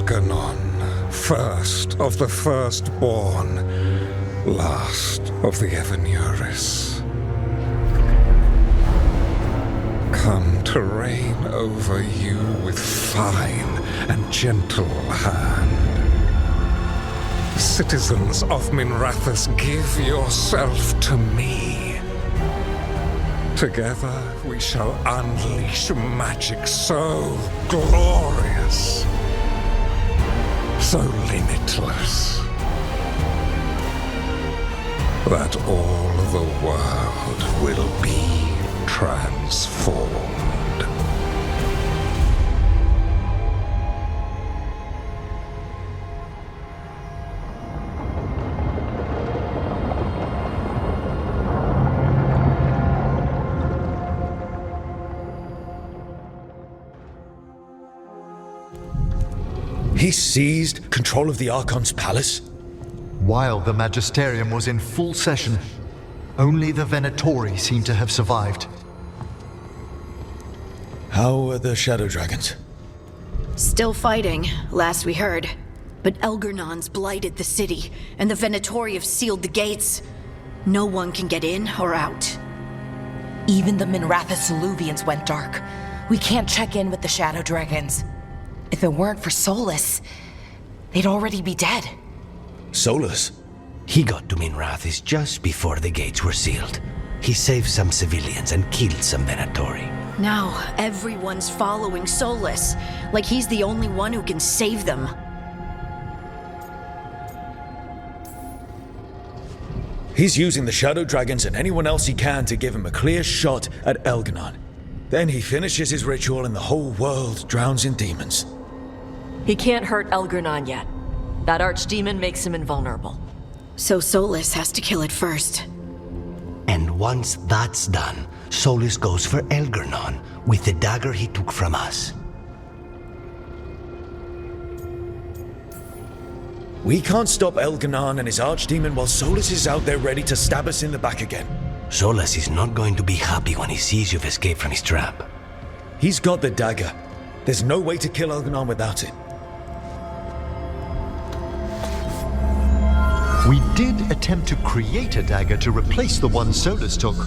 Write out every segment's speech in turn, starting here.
Algernon, first of the firstborn, last of the Evanuris. Come to reign over you with fine and gentle hand. Citizens of Minrathous, give yourself to me. Together we shall unleash magic so glorious, so limitless, that all the world will be transformed. He seized control of the Archon's palace? While the Magisterium was in full session, only the Venatori seem to have survived. How are the Shadow Dragons? Still fighting, last we heard. But Elgernon's blighted the city, and the Venatori have sealed the gates. No one can get in or out. Even the Minrathous Illuvians went dark. We can't check in with the Shadow Dragons. If it weren't for Solus, they'd already be dead. Solus? He got to Minrathous just before the gates were sealed. He saved some civilians and killed some Venatori. Now, everyone's following Solus, like he's the only one who can save them. He's using the Shadow Dragons and anyone else he can to give him a clear shot at Elgernon. Then he finishes his ritual and the whole world drowns in demons. He can't hurt Elgernon yet. That archdemon makes him invulnerable. So Solus has to kill it first. And once that's done, Solus goes for Elgernon with the dagger he took from us. We can't stop Elgernon and his archdemon while Solus is out there ready to stab us in the back again. Solus is not going to be happy when he sees you've escaped from his trap. He's got the dagger. There's no way to kill Elgernon without it. We did attempt to create a dagger to replace the one Solus took.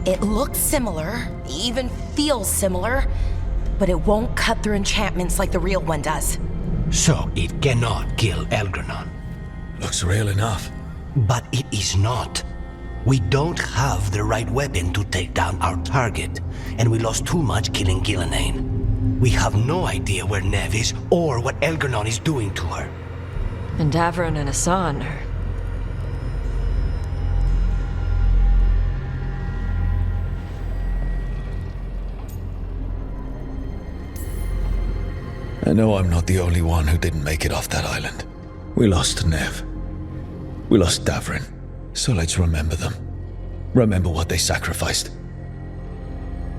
It looks similar, even feels similar, but it won't cut through enchantments like the real one does. So it cannot kill Elgernon. Looks real enough. But it is not. We don't have the right weapon to take down our target, and we lost too much killing Gillenane. We have no idea where Neve is or what Elgernon is doing to her. And Davron and Asan are... I know I'm not the only one who didn't make it off that island. We lost Neve. We lost Davron. So let's remember them. Remember what they sacrificed.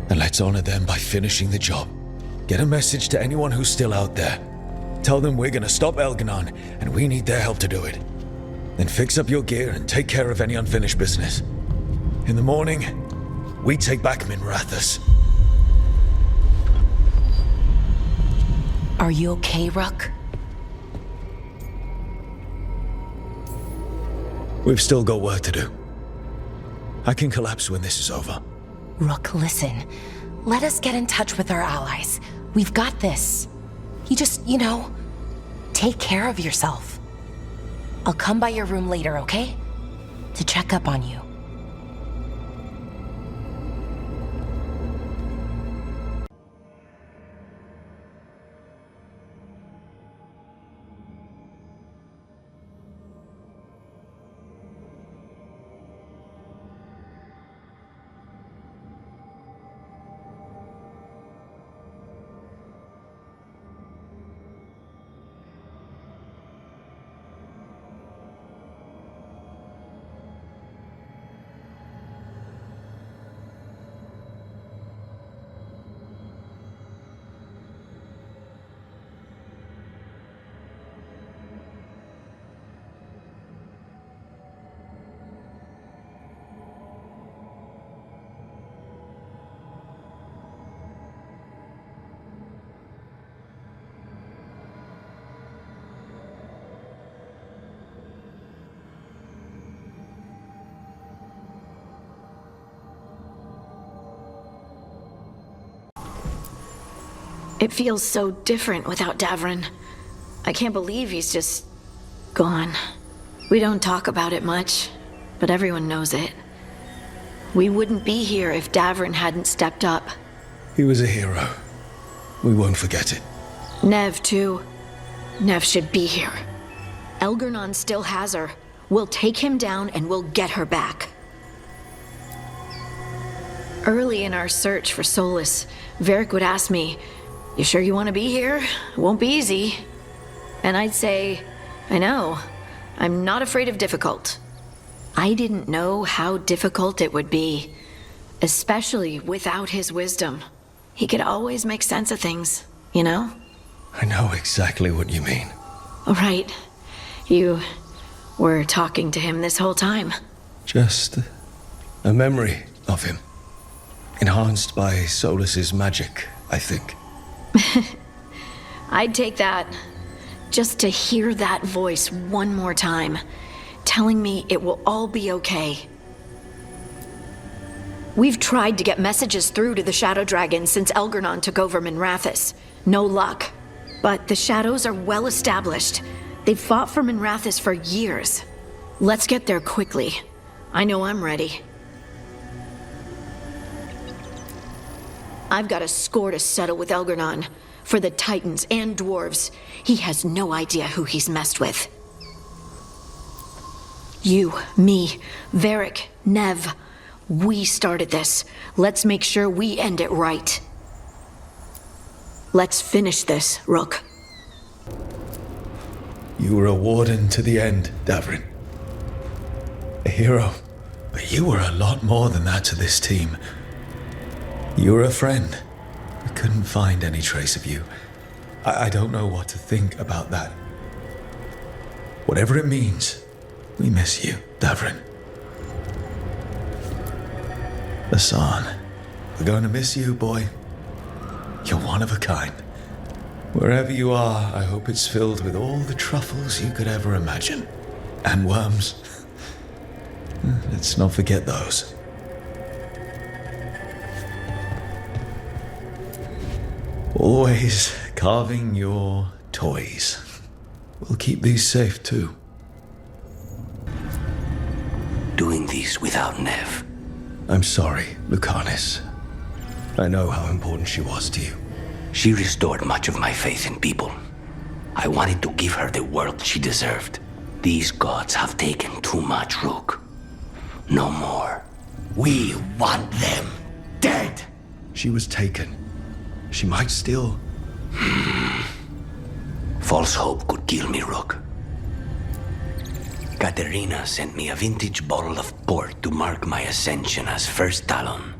And let's honor them by finishing the job. Get a message to anyone who's still out there. Tell them we're gonna stop Elgernon, and we need their help to do it. Then fix up your gear and take care of any unfinished business. In the morning, we take back Minrathous. Are you okay, Rook? We've still got work to do. I can collapse when this is over. Rook, listen. Let us get in touch with our allies. We've got this. You just, take care of yourself. I'll come by your room later, okay? To check up on you. It feels so different without Davrin. I can't believe he's just gone. We don't talk about it much, but everyone knows it. We wouldn't be here if Davrin hadn't stepped up. He was a hero. We won't forget it. Nev, too. Nev should be here. Elgernon still has her. We'll take him down and we'll get her back. Early in our search for Solus, Varric would ask me, "You sure you want to be here? It won't be easy." And I'd say, "I know. I'm not afraid of difficult." I didn't know how difficult it would be, especially without his wisdom. He could always make sense of things, you know? I know exactly what you mean. Right. You were talking to him this whole time. Just a memory of him. Enhanced by Solus's magic, I think. I'd take that. Just to hear that voice one more time, telling me it will all be okay. We've tried to get messages through to the Shadow Dragon since Elgernon took over Minrathous. No luck. But the Shadows are well established. They've fought for Minrathous for years. Let's get there quickly. I know I'm ready. I've got a score to settle with Elgernon. For the Titans and Dwarves, he has no idea who he's messed with. You, me, Varric, Nev, we started this. Let's make sure we end it right. Let's finish this, Rook. You were a warden to the end, Davrin. A hero. But you were a lot more than that to this team. You were a friend. We couldn't find any trace of you. I don't know what to think about that. Whatever it means, we miss you, Davrin. Hassan, we're going to miss you, boy. You're one of a kind. Wherever you are, I hope it's filled with all the truffles you could ever imagine. And worms. Let's not forget those. Always carving your toys. We'll keep these safe, too. Doing this without Nev. I'm sorry, Lucanis. I know how important she was to you. She restored much of my faith in people. I wanted to give her the world she deserved. These gods have taken too much, Rook. No more. We want them dead! She was taken. She might still... False hope could kill me, Rook. Katerina sent me a vintage bottle of port to mark my ascension as First Talon.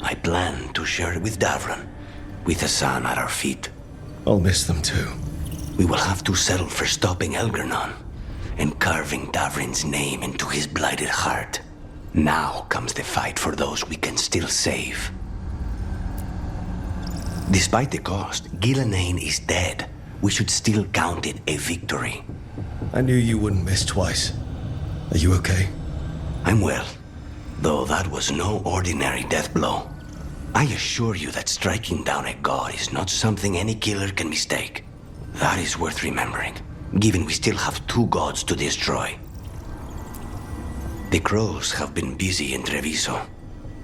I plan to share it with Davrin, with Hassan at our feet. I'll miss them too. We will have to settle for stopping Elgernon and carving Davrin's name into his blighted heart. Now comes the fight for those we can still save. Despite the cost, Gillenane is dead. We should still count it a victory. I knew you wouldn't miss twice. Are you okay? I'm well, though that was no ordinary death blow. I assure you that striking down a god is not something any killer can mistake. That is worth remembering, given we still have 2 gods to destroy. The crows have been busy in Treviso.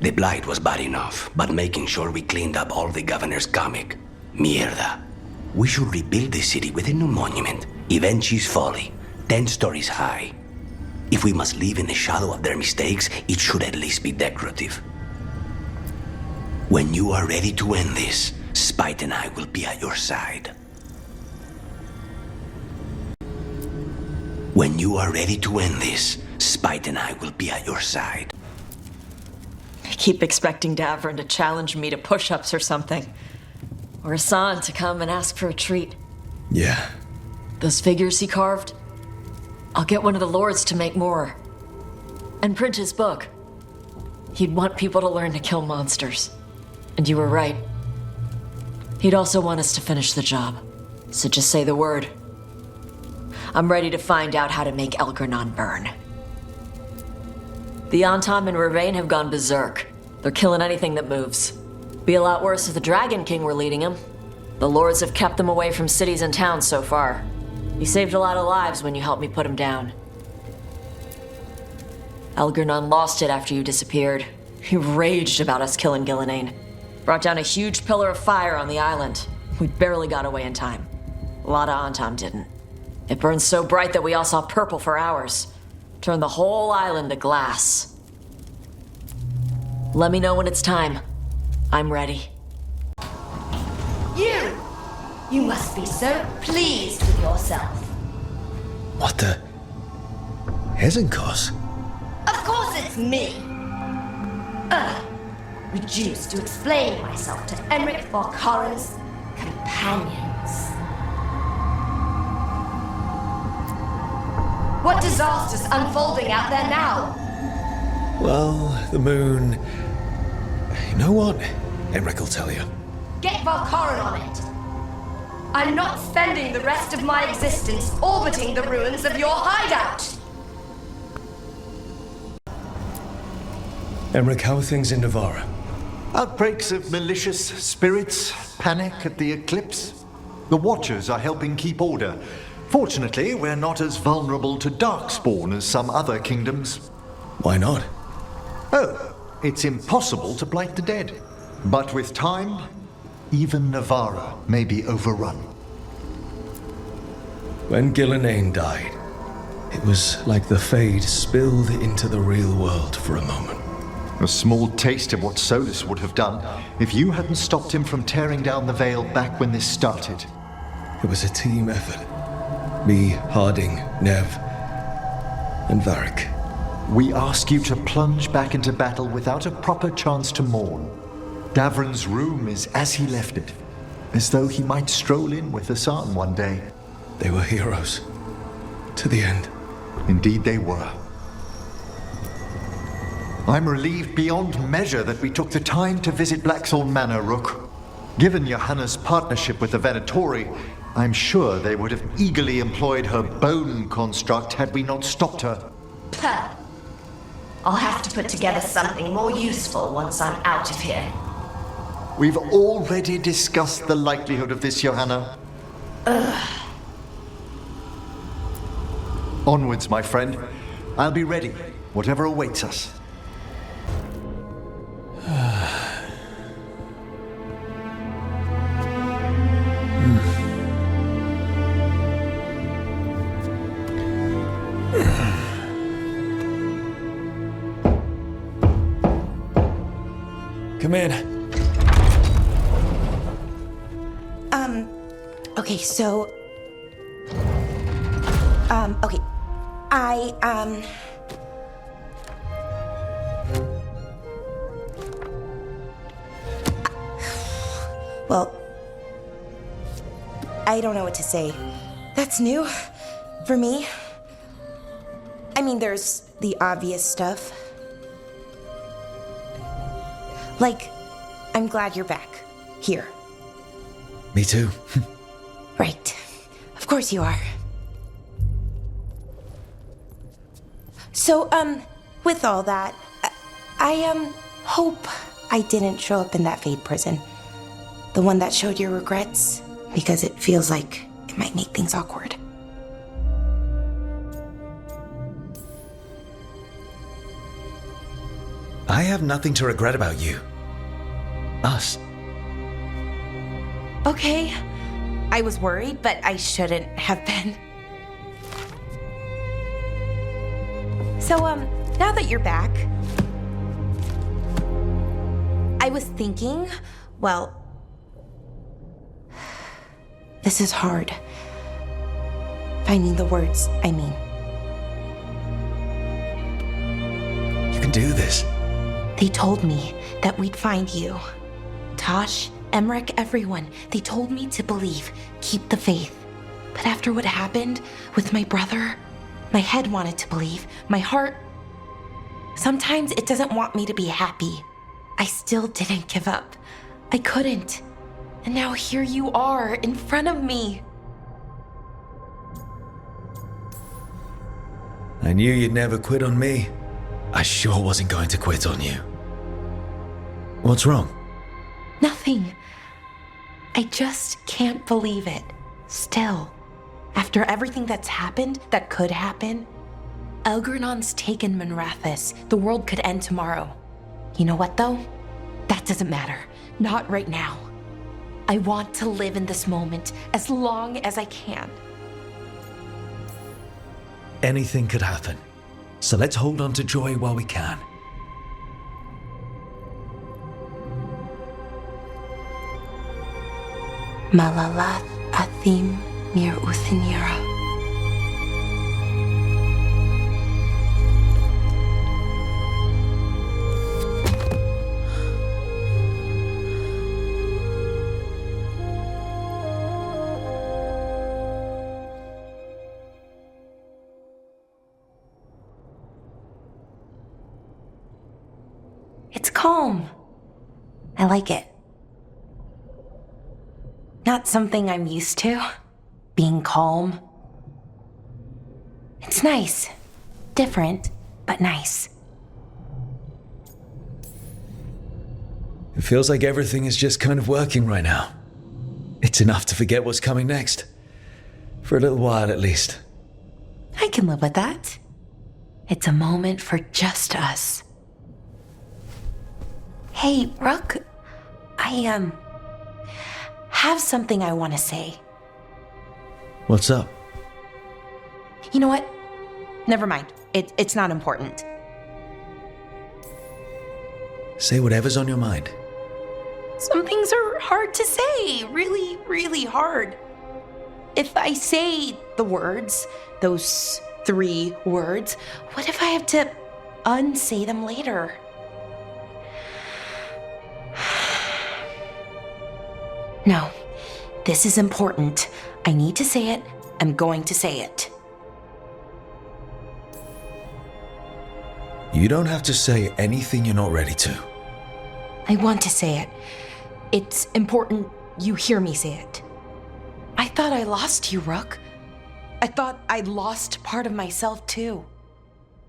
The blight was bad enough, but making sure we cleaned up all the governor's comic. Mierda. We should rebuild the city with a new monument, Evenchi's Folly, 10 stories high. If we must live in the shadow of their mistakes, it should at least be decorative. When you are ready to end this, Spite and I will be at your side. When you are ready to end this, Spite and I will be at your side. I keep expecting Davrin to challenge me to push-ups or something. Or Hassan to come and ask for a treat. Yeah. Those figures he carved? I'll get one of the lords to make more. And print his book. He'd want people to learn to kill monsters. And you were right. He'd also want us to finish the job. So just say the word. I'm ready to find out how to make Elgernon burn. The Antom and Ravain have gone berserk. They're killing anything that moves. Be a lot worse if the Dragon King were leading him. The Lords have kept them away from cities and towns so far. You saved a lot of lives when you helped me put him down. Algernon lost it after you disappeared. He raged about us killing Gillenane. Brought down a huge pillar of fire on the island. We barely got away in time. A lot of Antam didn't. It burned so bright that we all saw purple for hours. Turned the whole island to glass. Let me know when it's time. I'm ready. You! You must be so pleased with yourself. What the? Hezenkos? Of course it's me! Reduced to explain myself to Emmerich Valkaren's companions. What disaster's unfolding out there now? Well, the moon... You know what? Emmerich will tell you. Get Valkaren on it. I'm not spending the rest of my existence orbiting the ruins of your hideout. Emmerich, how are things in Navarra? Outbreaks of malicious spirits, panic at the eclipse. The Watchers are helping keep order. Fortunately, we're not as vulnerable to darkspawn as some other kingdoms. Why not? Oh, it's impossible to blight the dead. But with time, even Navarra may be overrun. When Gillenane died, it was like the Fade spilled into the real world for a moment. A small taste of what Solus would have done if you hadn't stopped him from tearing down the Veil back when this started. It was a team effort. Me, Harding, Nev, and Varric. We ask you to plunge back into battle without a proper chance to mourn. Davrin's room is as he left it, as though he might stroll in with Hassan one day. They were heroes. To the end. Indeed they were. I'm relieved beyond measure that we took the time to visit Blackthorn Manor, Rook. Given Johanna's partnership with the Venatori, I'm sure they would have eagerly employed her bone construct had we not stopped her. Puh. I'll have to put together something more useful once I'm out of here. We've already discussed the likelihood of this, Johanna. Onwards, my friend. I'll be ready, whatever awaits us. Come in. Okay, so... okay. Well... I don't know what to say. That's new. For me. I mean, there's the obvious stuff. Like, I'm glad you're back. Here. Me too. Right. Of course you are. So, with all that, I hope I didn't show up in that Fade prison. The one that showed your regrets, because it feels like it might make things awkward. I have nothing to regret about you. Us. Okay. I was worried, but I shouldn't have been. So, now that you're back, I was thinking, well, this is hard. Finding the words, I mean. You can do this. They told me that we'd find you. Tosh, Emmerich, everyone. They told me to believe, keep the faith. But after what happened with my brother, my head wanted to believe. My heart, sometimes it doesn't want me to be happy. I still didn't give up. I couldn't. And now here you are, in front of me. I knew you'd never quit on me. I sure wasn't going to quit on you. What's wrong? Nothing. I just can't believe it. Still, after everything that's happened, that could happen, Elgernon's taken Minrathous. The world could end tomorrow. You know what, though? That doesn't matter. Not right now. I want to live in this moment as long as I can. Anything could happen. So let's hold on to joy while we can. Malalath Athim Mir Uthinira. It's calm. I like it. Not something I'm used to, being calm. It's nice. Different, but nice. It feels like everything is just kind of working right now. It's enough to forget what's coming next. For a little while, at least. I can live with that. It's a moment for just us. Hey, Rook, I have something I want to say. What's up? You know what? Never mind. It's not important. Say whatever's on your mind. Some things are hard to say. Really, really hard. If I say the words, those 3 words, what if I have to unsay them later? No, this is important. I need to say it. I'm going to say it. You don't have to say anything you're not ready to. I want to say it. It's important you hear me say it. I thought I lost you, Rook. I thought I'd lost part of myself too.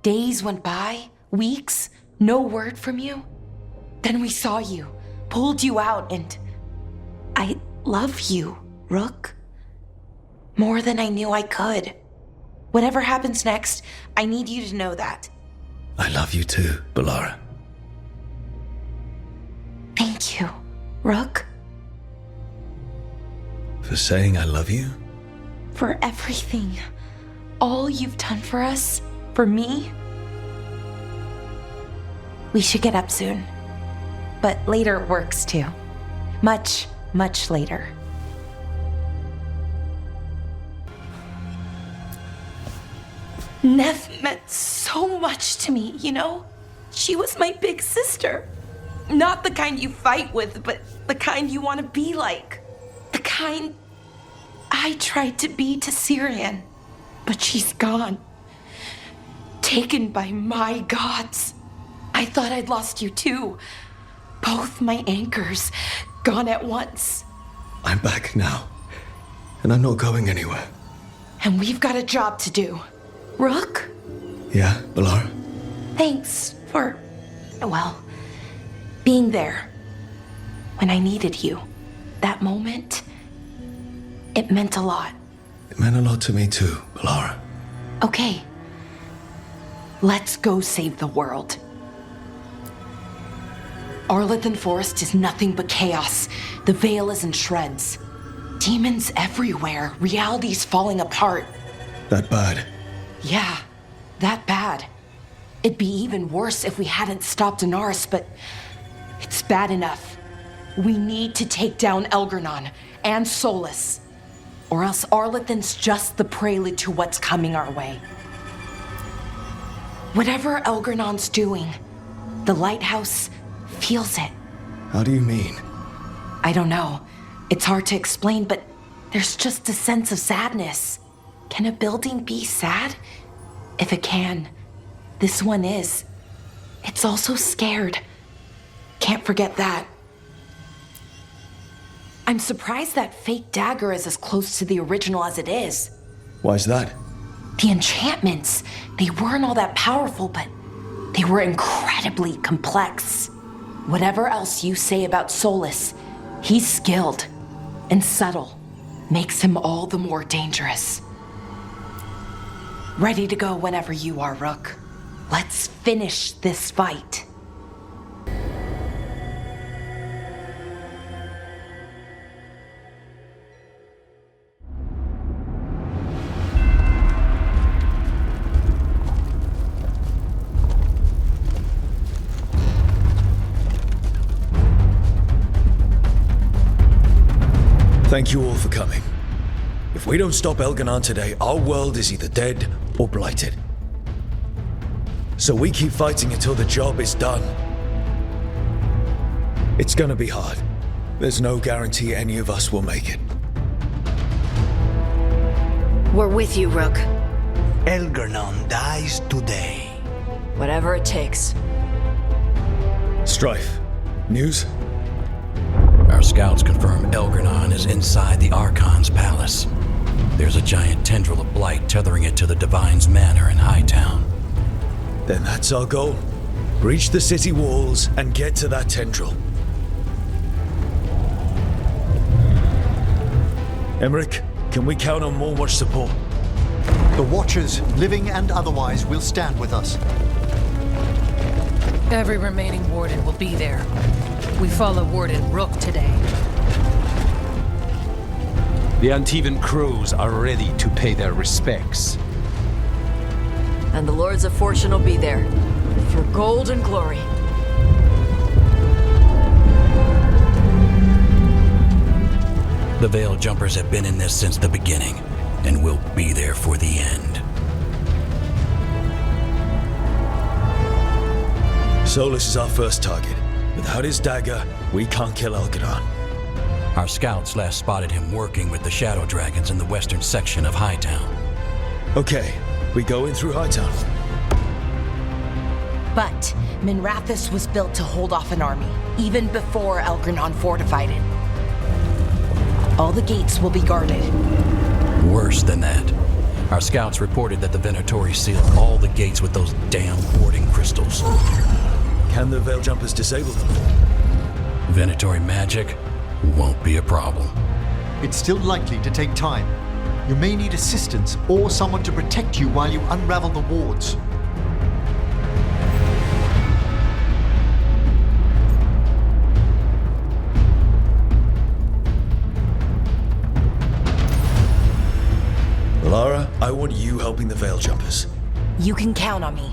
Days went by, weeks, no word from you. Then we saw you, pulled you out, and I love you, Rook. More than I knew I could. Whatever happens next, I need you to know that. I love you too, Balara. Thank you, Rook. For saying I love you? For everything. All you've done for us, for me. We should get up soon. But later works too. Much, much later. Nev meant so much to me, you know? She was my big sister. Not the kind you fight with, but the kind you want to be like. The kind I tried to be to Syrian. But she's gone. Taken by my gods. I thought I'd lost you too. Both my anchors gone at once. I'm back now. And I'm not going anywhere. And we've got a job to do. Rook? Yeah, Balara? Thanks for, well, being there when I needed you. That moment, it meant a lot. It meant a lot to me too, Balara. Okay. Let's go save the world. Arlethan Forest is nothing but chaos. The Veil is in shreds. Demons everywhere. Reality's falling apart. That bad? Yeah, that bad. It'd be even worse if we hadn't stopped Inaris, but it's bad enough. We need to take down Elgernon and Solus, or else Arlethan's just the prelude to what's coming our way. Whatever Elgernon's doing, the lighthouse feels it. How do you mean? I don't know. It's hard to explain, but there's just a sense of sadness. Can a building be sad? If it can, this one is. It's also scared. Can't forget that. I'm surprised that fake dagger is as close to the original as it is. Why's that? The enchantments, they weren't all that powerful, but they were incredibly complex. Whatever else you say about Solus, he's skilled. and subtle makes him all the more dangerous. Ready to go whenever you are, Rook. Let's finish this fight. Thank you all for coming. If we don't stop Elganon today, our world is either dead or blighted. So we keep fighting until the job is done. It's gonna be hard. There's no guarantee any of us will make it. We're with you, Rook. Elganon dies today. Whatever it takes. Strife, news? Our scouts confirm Elganon is inside the Archon's palace. There's a giant tendril of blight tethering it to the Divine's manor in Hightown. Then that's our goal. Breach the city walls and get to that tendril. Emmerich, can we count on more watch support? The Watchers, living and otherwise, will stand with us. Every remaining Warden will be there. We follow Warden Rook today. The Antivan crews are ready to pay their respects. And the Lords of Fortune will be there. For gold and glory. The Veil Jumpers have been in this since the beginning, and will be there for the end. Solus is our first target. Without his dagger, we can't kill Elganon. Our scouts last spotted him working with the Shadow Dragons in the western section of Hightown. Okay, we go in through Hightown. But Minrathous was built to hold off an army, even before Elganon fortified it. All the gates will be guarded. Worse than that. Our scouts reported that the Venatori sealed all the gates with those damn warding crystals. Can the Veil Jumpers disable them? Venatori magic won't be a problem. It's still likely to take time. You may need assistance or someone to protect you while you unravel the wards. Lara, I want you helping the Veil Jumpers. You can count on me.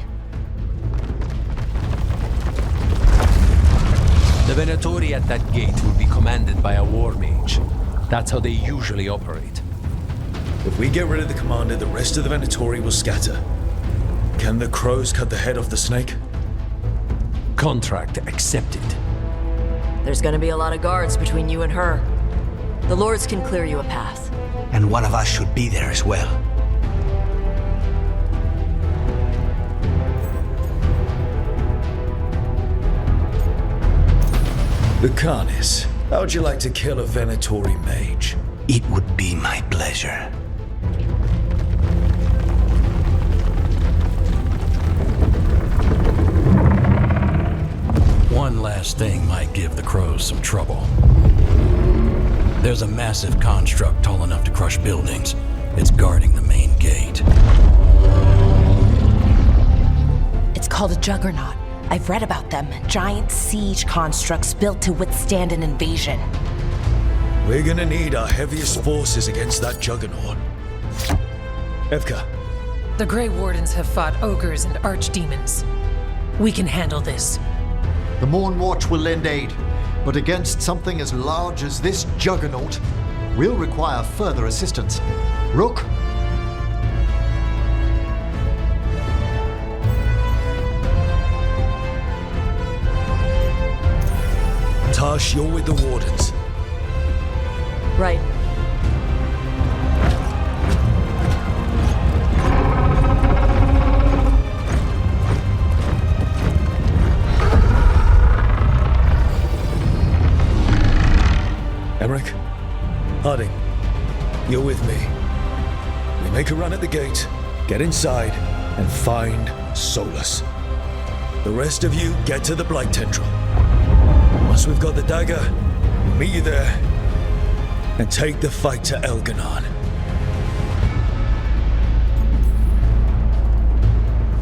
The Venatori at that gate will be commanded by a war mage. That's how they usually operate. If we get rid of the commander, the rest of the Venatori will scatter. Can the crows cut the head off the snake? Contract accepted. There's gonna be a lot of guards between you and her. The Lords can clear you a path. And one of us should be there as well. The Carnis. How'd you like to kill a Venatori mage? It would be my pleasure. One last thing might give the crows some trouble. There's a massive construct tall enough to crush buildings. It's guarding the main gate. It's called a Juggernaut. I've read about them. Giant siege constructs built to withstand an invasion. We're gonna need our heaviest forces against that Juggernaut. Evka. The Grey Wardens have fought ogres and archdemons. We can handle this. The Morn Watch will lend aid, but against something as large as this Juggernaut, we'll require further assistance. Rook? Tash, you're with the Wardens. Right. Emmerich, Harding, you're with me. We make a run at the gate, get inside, and find Solus. The rest of you get to the Blight Tendril. Once we've got the dagger, we'll meet you there. and take the fight to Elganon.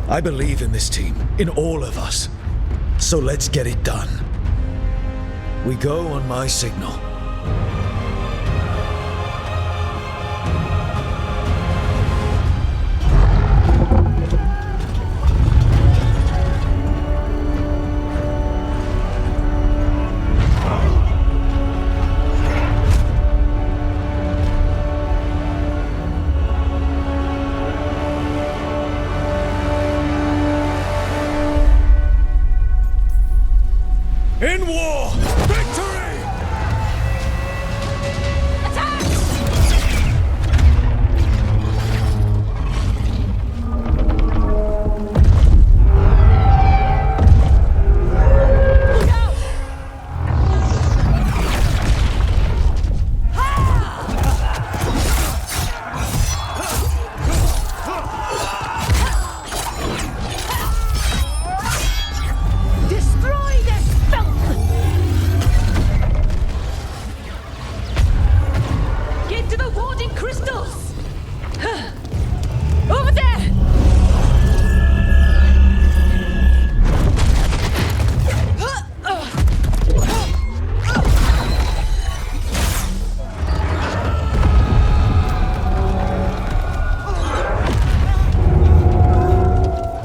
I believe in this team, in all of us. So let's get it done. We go on my signal. In war! Victory!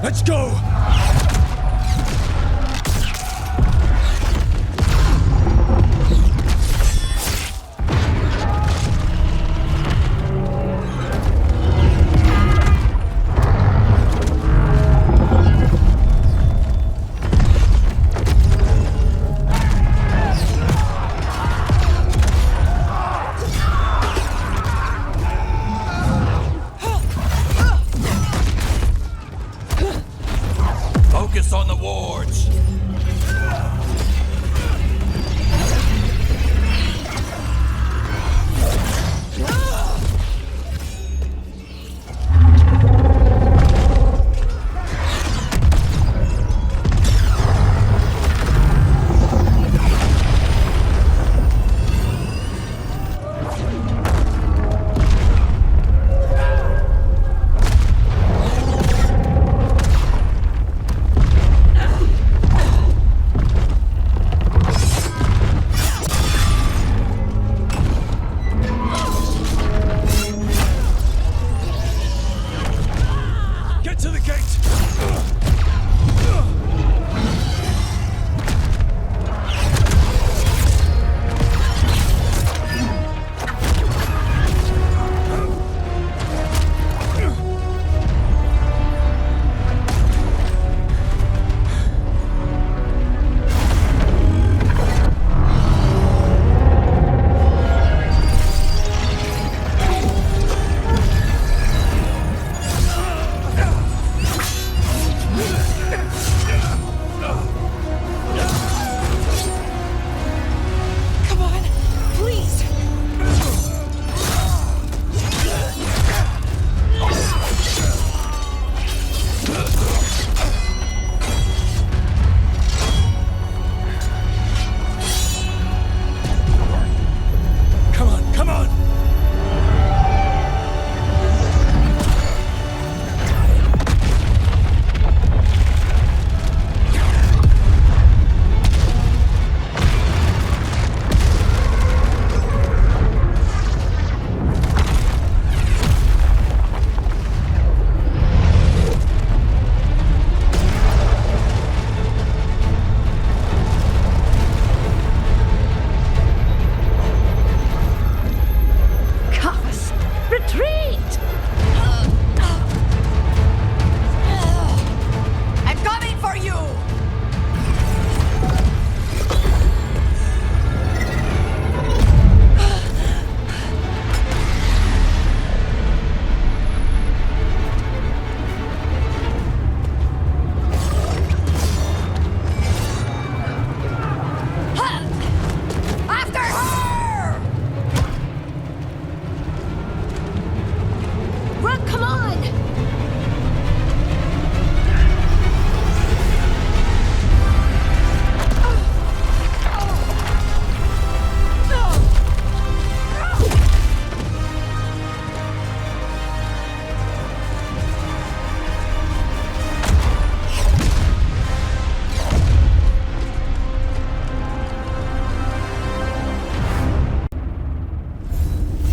Let's go!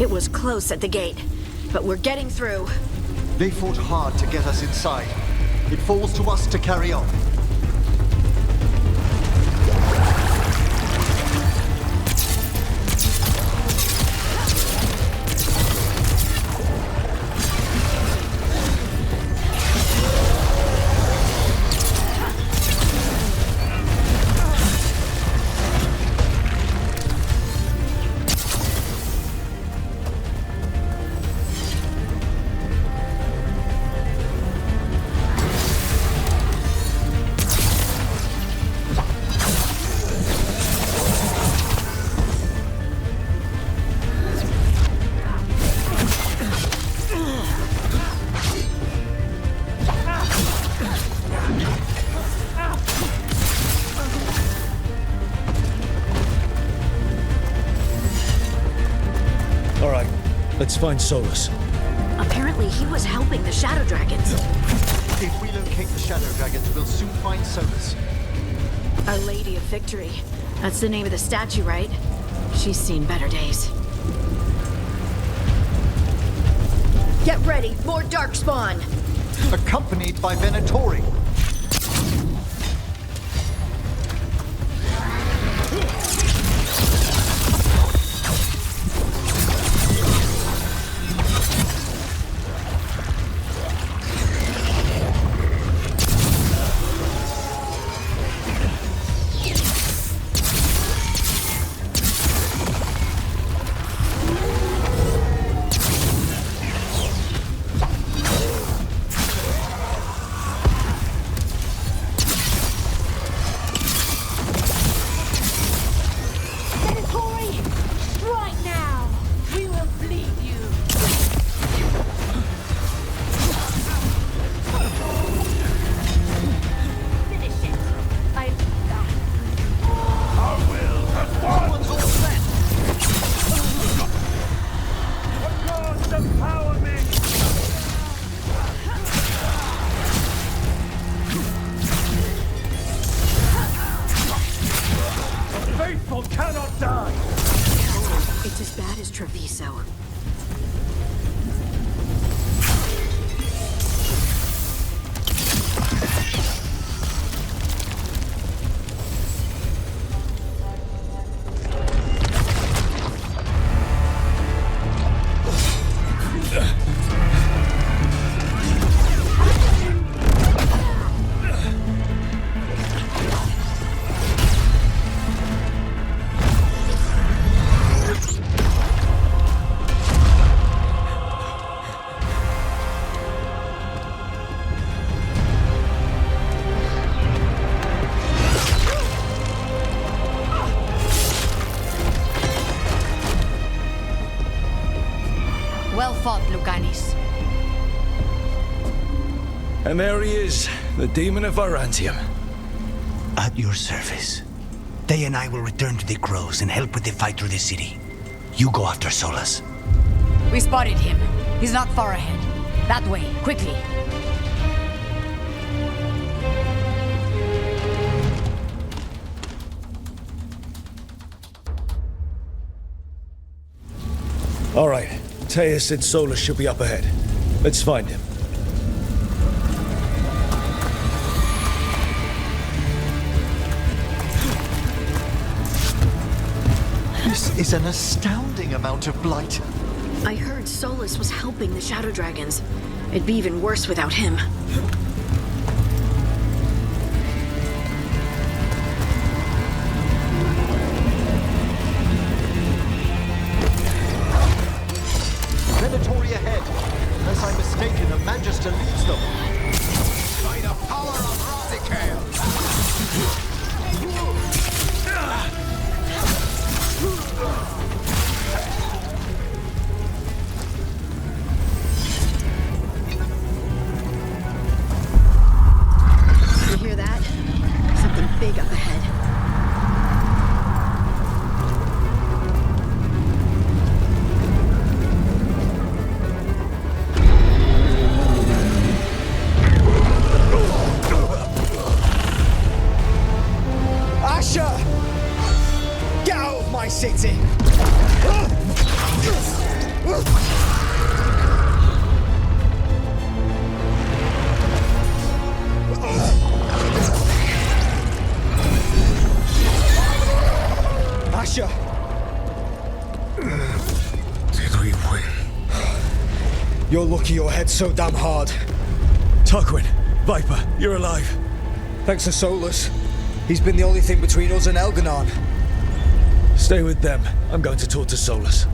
It was close at the gate, but we're getting through. They fought hard to get us inside. It falls to us to carry on. Let's find Solus. Apparently he was helping the Shadow Dragons. If we locate the Shadow Dragons, we'll soon find Solus. Our Lady of Victory. That's the name of the statue, right? She's seen better days. Get ready, more Darkspawn! Accompanied by Venatori. Well fought, Lucanis. And there he is, the demon of Varantium. At your service. They and I will return to the Crows and help with the fight through the city. You go after Solus. We spotted him. He's not far ahead. That way, quickly. All right. Thedas said Solus should be up ahead. Let's find him. This is an astounding amount of blight. I heard Solus was helping the Shadow Dragons. It'd be even worse without him. Venatori ahead. Unless I'm mistaken, a Magister leads them. By the power of Radical! Did we win? You're lucky your head's so damn hard. Tarquin, Viper, you're alive. Thanks to Solus. He's been the only thing between us and Elganon. Stay with them. I'm going to talk to Solus.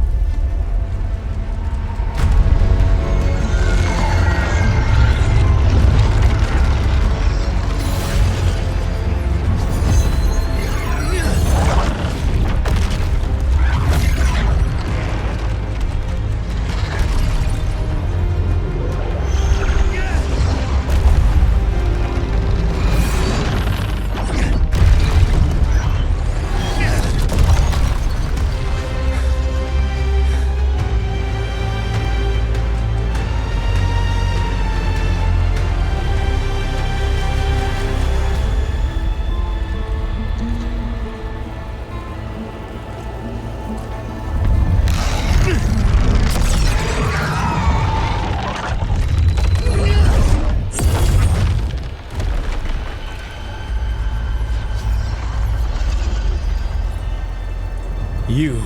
You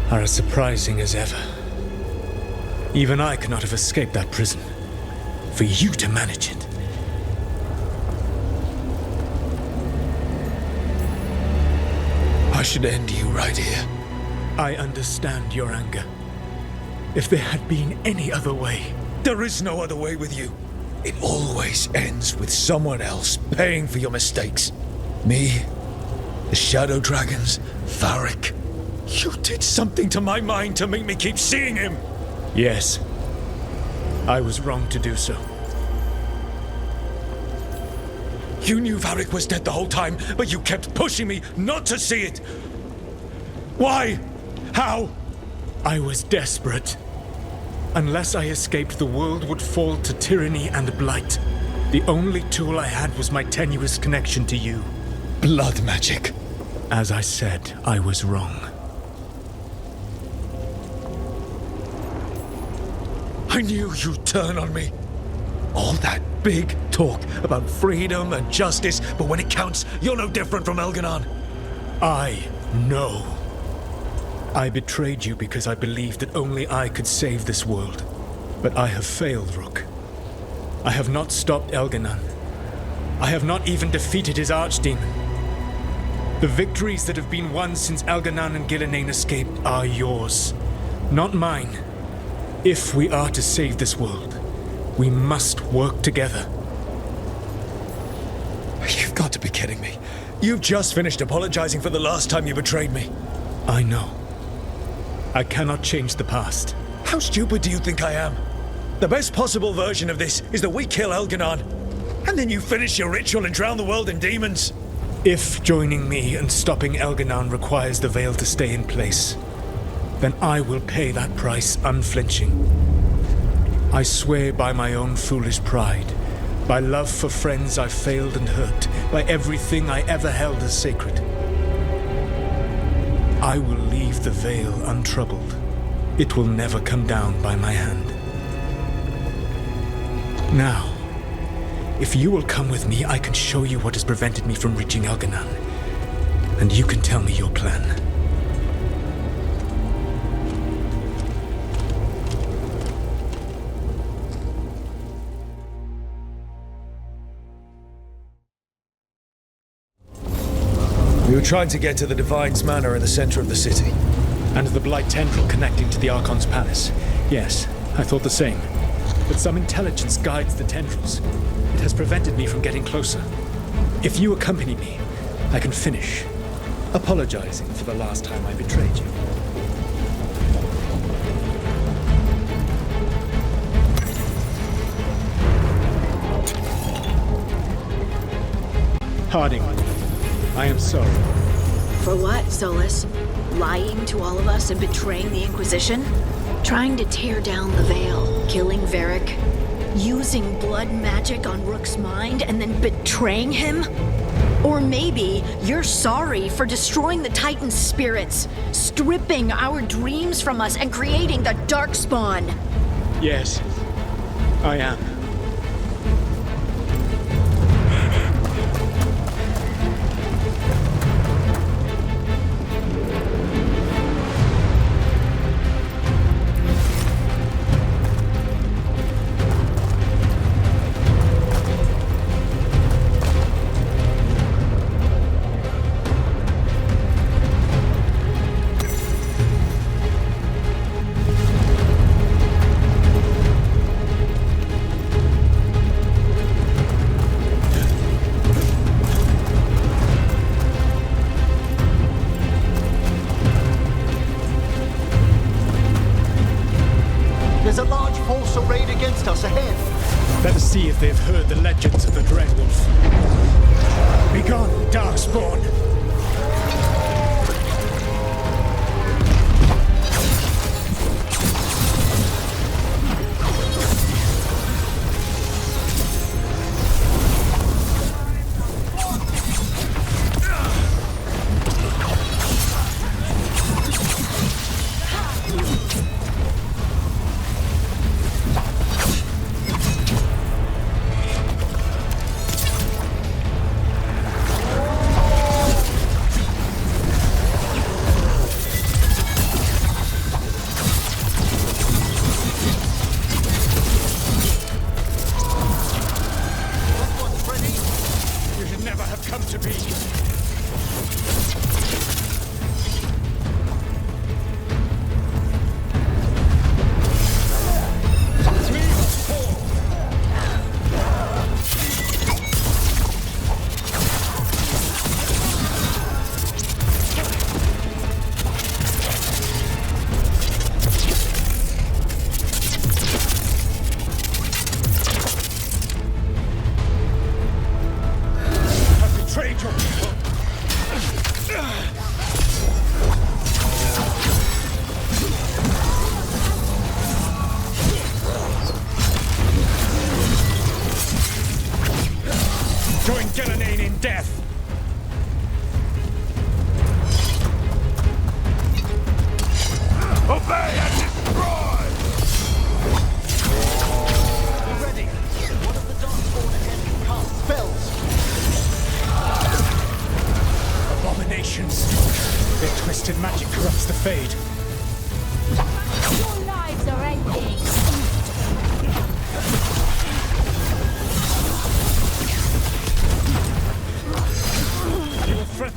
are as surprising as ever. Even I could not have escaped that prison. For you to manage it. I should end you right here. I understand your anger. If there had been any other way. There is no other way with you. It always ends with someone else paying for your mistakes. Me, the Shadow Dragons, Varric. You did something to my mind to make me keep seeing him. Yes. I was wrong to do so. You knew Varric was dead the whole time, but you kept pushing me not to see it. Why? How? I was desperate. Unless I escaped, the world would fall to tyranny and blight. The only tool I had was my tenuous connection to you. Blood magic. As I said, I was wrong. I knew you'd turn on me. All that big talk about freedom and justice, but when it counts, you're no different from Elganon. I know. I betrayed you because I believed that only I could save this world. But I have failed, Rook. I have not stopped Elganon. I have not even defeated his archdemon. The victories that have been won since Elganon and Gillenane escaped are yours, not mine. If we are to save this world, we must work together. You've got to be kidding me. You've just finished apologizing for the last time you betrayed me. I know. I cannot change the past. How stupid do you think I am? The best possible version of this is that we kill Elganon, and then you finish your ritual and drown the world in demons. If joining me and stopping Elganon requires the Veil to stay in place, then I will pay that price unflinching. I swear by my own foolish pride, by love for friends I've failed and hurt, by everything I ever held as sacred. I will leave the Veil untroubled. It will never come down by my hand. Now, if you will come with me, I can show you what has prevented me from reaching Elganon, and you can tell me your plan. We were trying to get to the Divine's Manor in the center of the city. And the Blight Tendril connecting to the Archon's palace. Yes, I thought the same. But some intelligence guides the tendrils. It has prevented me from getting closer. If you accompany me, I can finish, apologizing for the last time I betrayed you. Harding, I am sorry. For what, Solus? Lying to all of us and betraying the Inquisition? Trying to tear down the Veil, killing Varric, using blood magic on Rook's mind, and then betraying him? Or maybe you're sorry for destroying the Titan's spirits, stripping our dreams from us, and creating the Darkspawn. Yes, I am. colossal raid against us ahead. Let us see if they've heard the legends of the Dreadwolf. Begone, Darkspawn!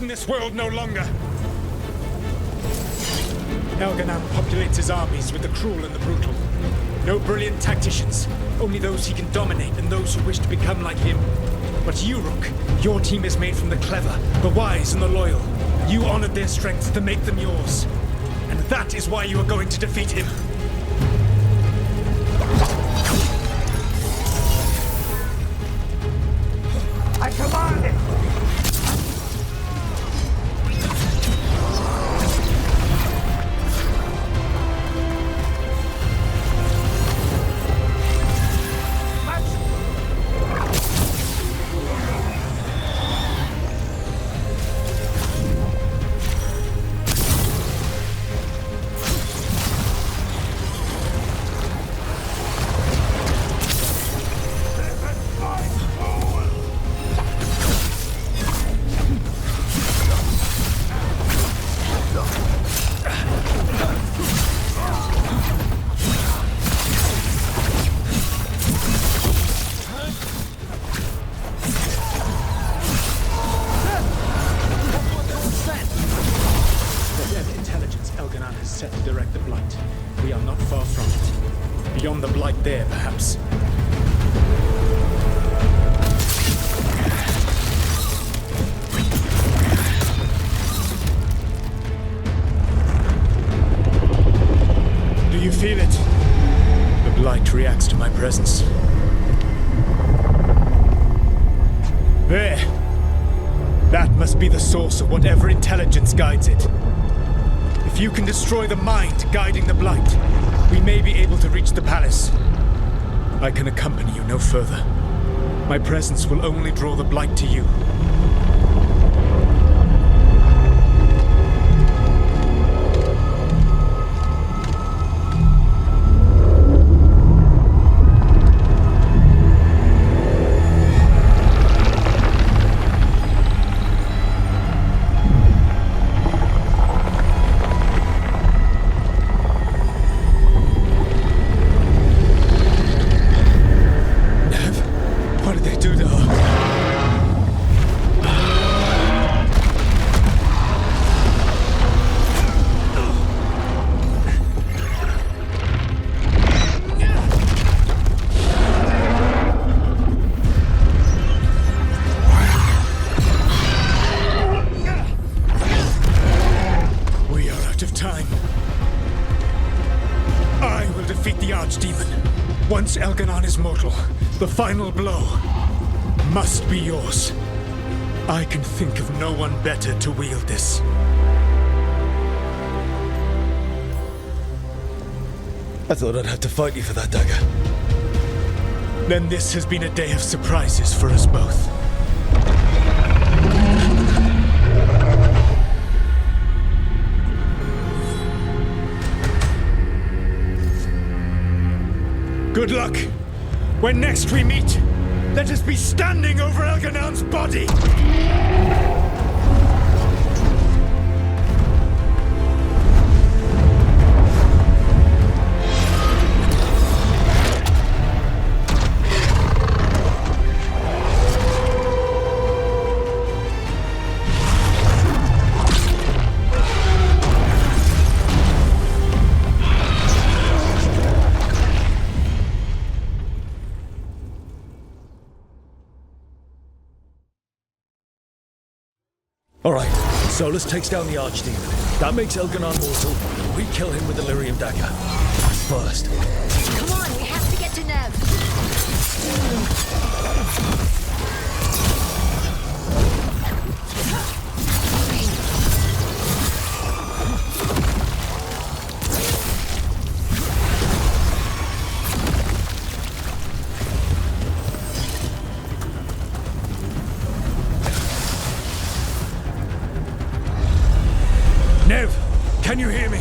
This world no longer. Elganan populates his armies with the cruel and the brutal. No brilliant tacticians, only those he can dominate and those who wish to become like him. But you, Rook, your team is made from the clever, the wise, and the loyal. You honored their strengths to make them yours. And that is why you are going to defeat him. I command it! There, perhaps. Do you feel it? The blight reacts to my presence. There! That must be the source of whatever intelligence guides it. If you can destroy the mind guiding the blight, we may be able to reach the palace. I can accompany you no further. My presence will only draw the blight to you. Defeat the Archdemon. Once Elganon is mortal, the final blow must be yours. I can think of no one better to wield this. I thought I'd have to fight you for that dagger. Then this has been a day of surprises for us both. Good luck. When next we meet, let us be standing over Elganon's body! All right, Solus takes down the Archdemon. That makes Elganon mortal. We kill him with the Lyrium dagger. First. Come on, we have to get to Nev. Nev, can you hear me?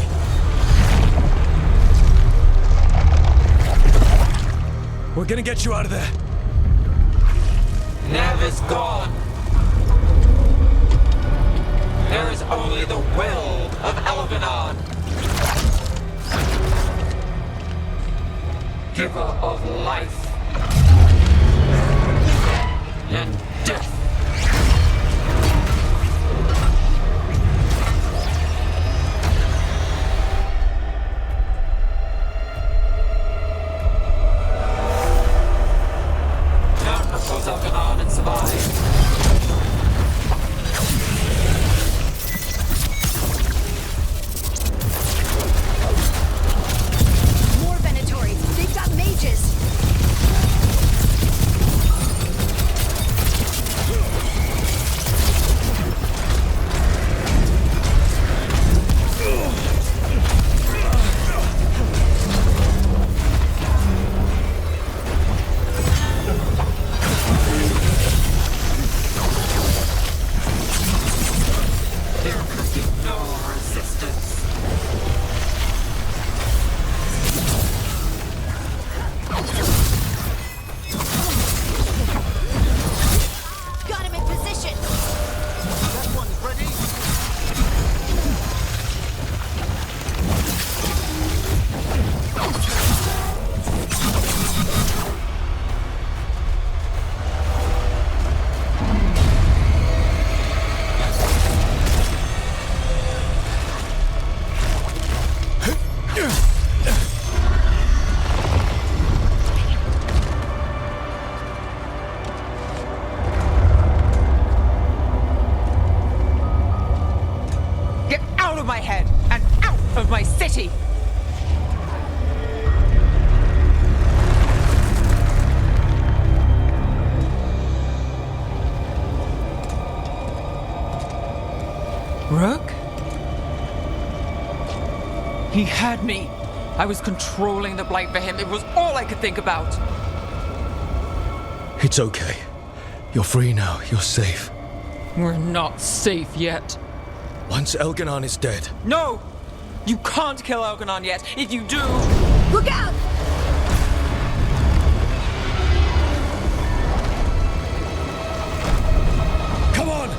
We're gonna get you out of there. Nev is gone. There is only the will of Elganon. Giver of life and death. Elganon and survive. More Venatories. They've got mages. Rook? He had me. I was controlling the blight for him. It was all I could think about. It's okay. You're free now. You're safe. We're not safe yet. Once Elganon is dead. No! You can't kill Elganon yet. If you do... Look out! Come on!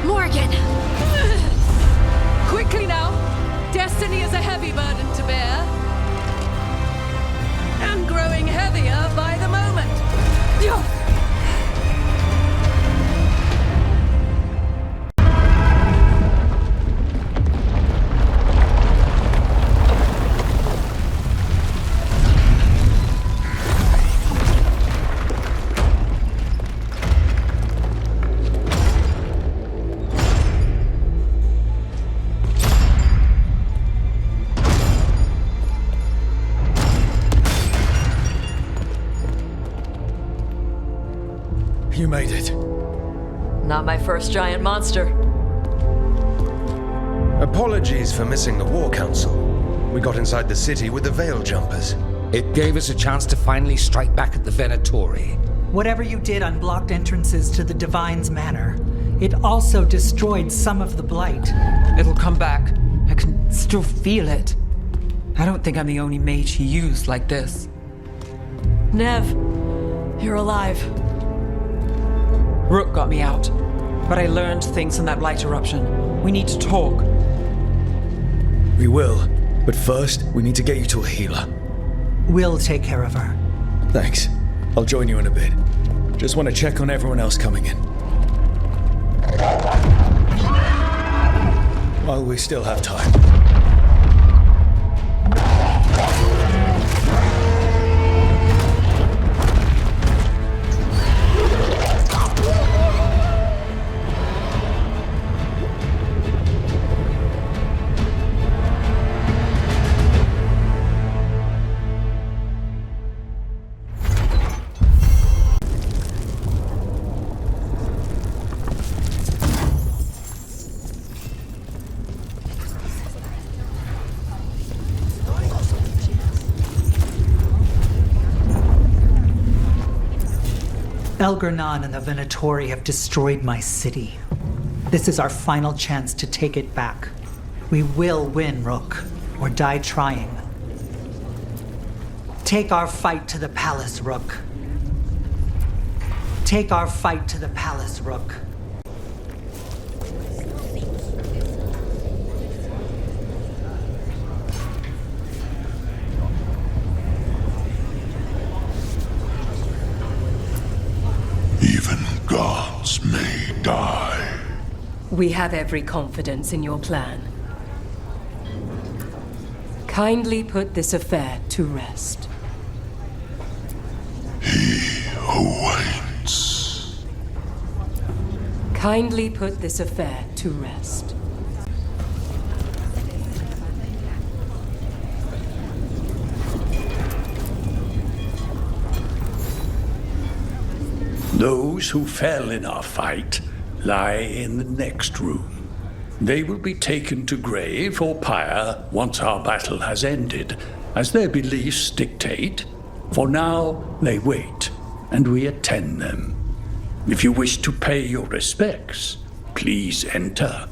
Morgan! Not my first giant monster. Apologies for missing the War Council. We got inside the city with the Veil Jumpers. It gave us a chance to finally strike back at the Venatori. Whatever you did unblocked entrances to the Divine's Manor. It also destroyed some of the Blight. It'll come back. I can still feel it. I don't think I'm the only mage he used like this. Nev, you're alive. Rook got me out, but I learned things from that Blight eruption. We need to talk. We will, but first, we need to get you to a healer. We'll take care of her. Thanks. I'll join you in a bit. Just want to check on everyone else coming in. While we still have time. Elgar'nan and the Venatori have destroyed my city. This is our final chance to take it back. We will win, Rook, or die trying. Take our fight to the palace, Rook. Take our fight to the palace, Rook. Even gods may die. We have every confidence in your plan. Kindly put this affair to rest. He awaits. Kindly put this affair to rest. Those who fell in our fight lie in the next room. They will be taken to grave or pyre once our battle has ended, as their beliefs dictate. For now, they wait, and we attend them. If you wish to pay your respects, please enter.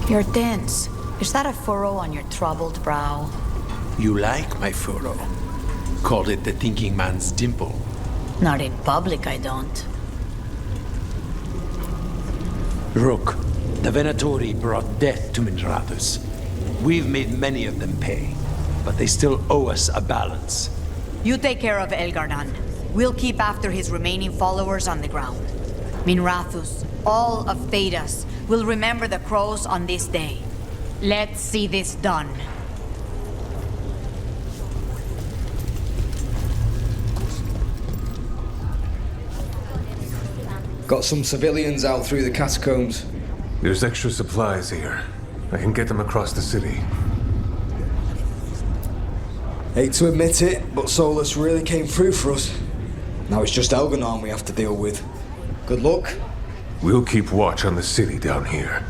You're dense. Is that a furrow on your troubled brow? You like my furrow. Called it the thinking man's dimple. Not in public, I don't. Rook, the Venatori brought death to Minrathus. We've made many of them pay, but they still owe us a balance. You take care of Elgar'nan. We'll keep after his remaining followers on the ground. Minrathus, all of Thedas, will remember the crows on this day. Let's see this done. Got some civilians out through the catacombs. There's extra supplies here. I can get them across the city. Hate to admit it, but Solus really came through for us. Now it's just Elganon we have to deal with. Good luck. We'll keep watch on the city down here.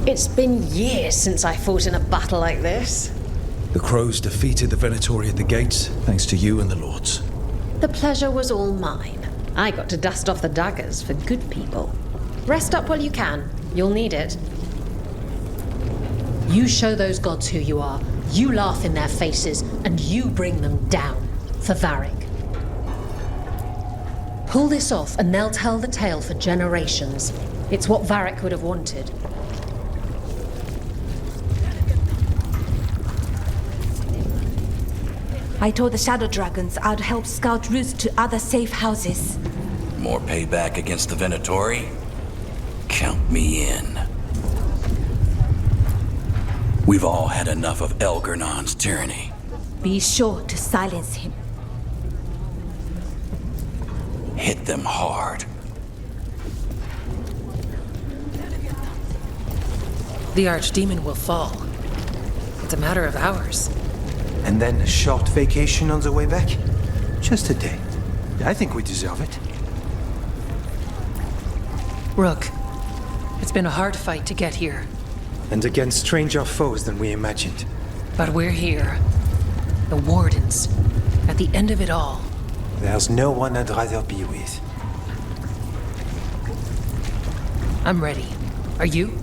It's been years since I fought in a battle like this. The Crows defeated the Venatori at the gates, thanks to you and the Lords. The pleasure was all mine. I got to dust off the daggers for good people. Rest up while you can. You'll need it. You show those gods who you are. You laugh in their faces, and you bring them down for Varric. Pull this off, and they'll tell the tale for generations. It's what Varric would have wanted. I told the Shadow Dragons I'd help scout routes to other safe houses. More payback against the Venatori? Count me in. We've all had enough of Elgarnon's tyranny. Be sure to silence him. Hit them hard. The Archdemon will fall. It's a matter of hours. And then a short vacation on the way back? Just a day. I think we deserve it. Rook, it's been a hard fight to get here. And against stranger foes than we imagined. But we're here. The Wardens. At the end of it all. There's no one I'd rather be with. I'm ready. Are you?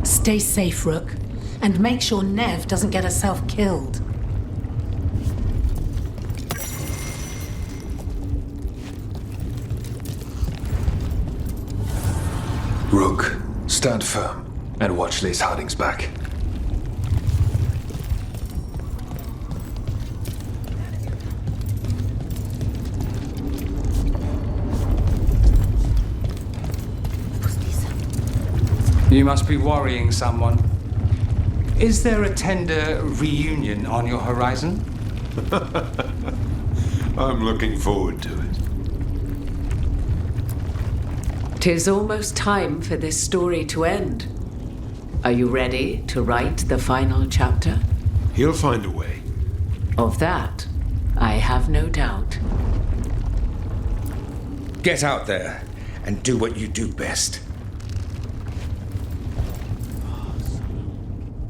Stay safe, Rook. And make sure Nev doesn't get herself killed. Rook, stand firm and watch Lace Harding's back. You must be worrying someone. Is there a tender reunion on your horizon? I'm looking forward to it. 'Tis almost time for this story to end. Are you ready to write the final chapter? He'll find a way. Of that, I have no doubt. Get out there and do what you do best.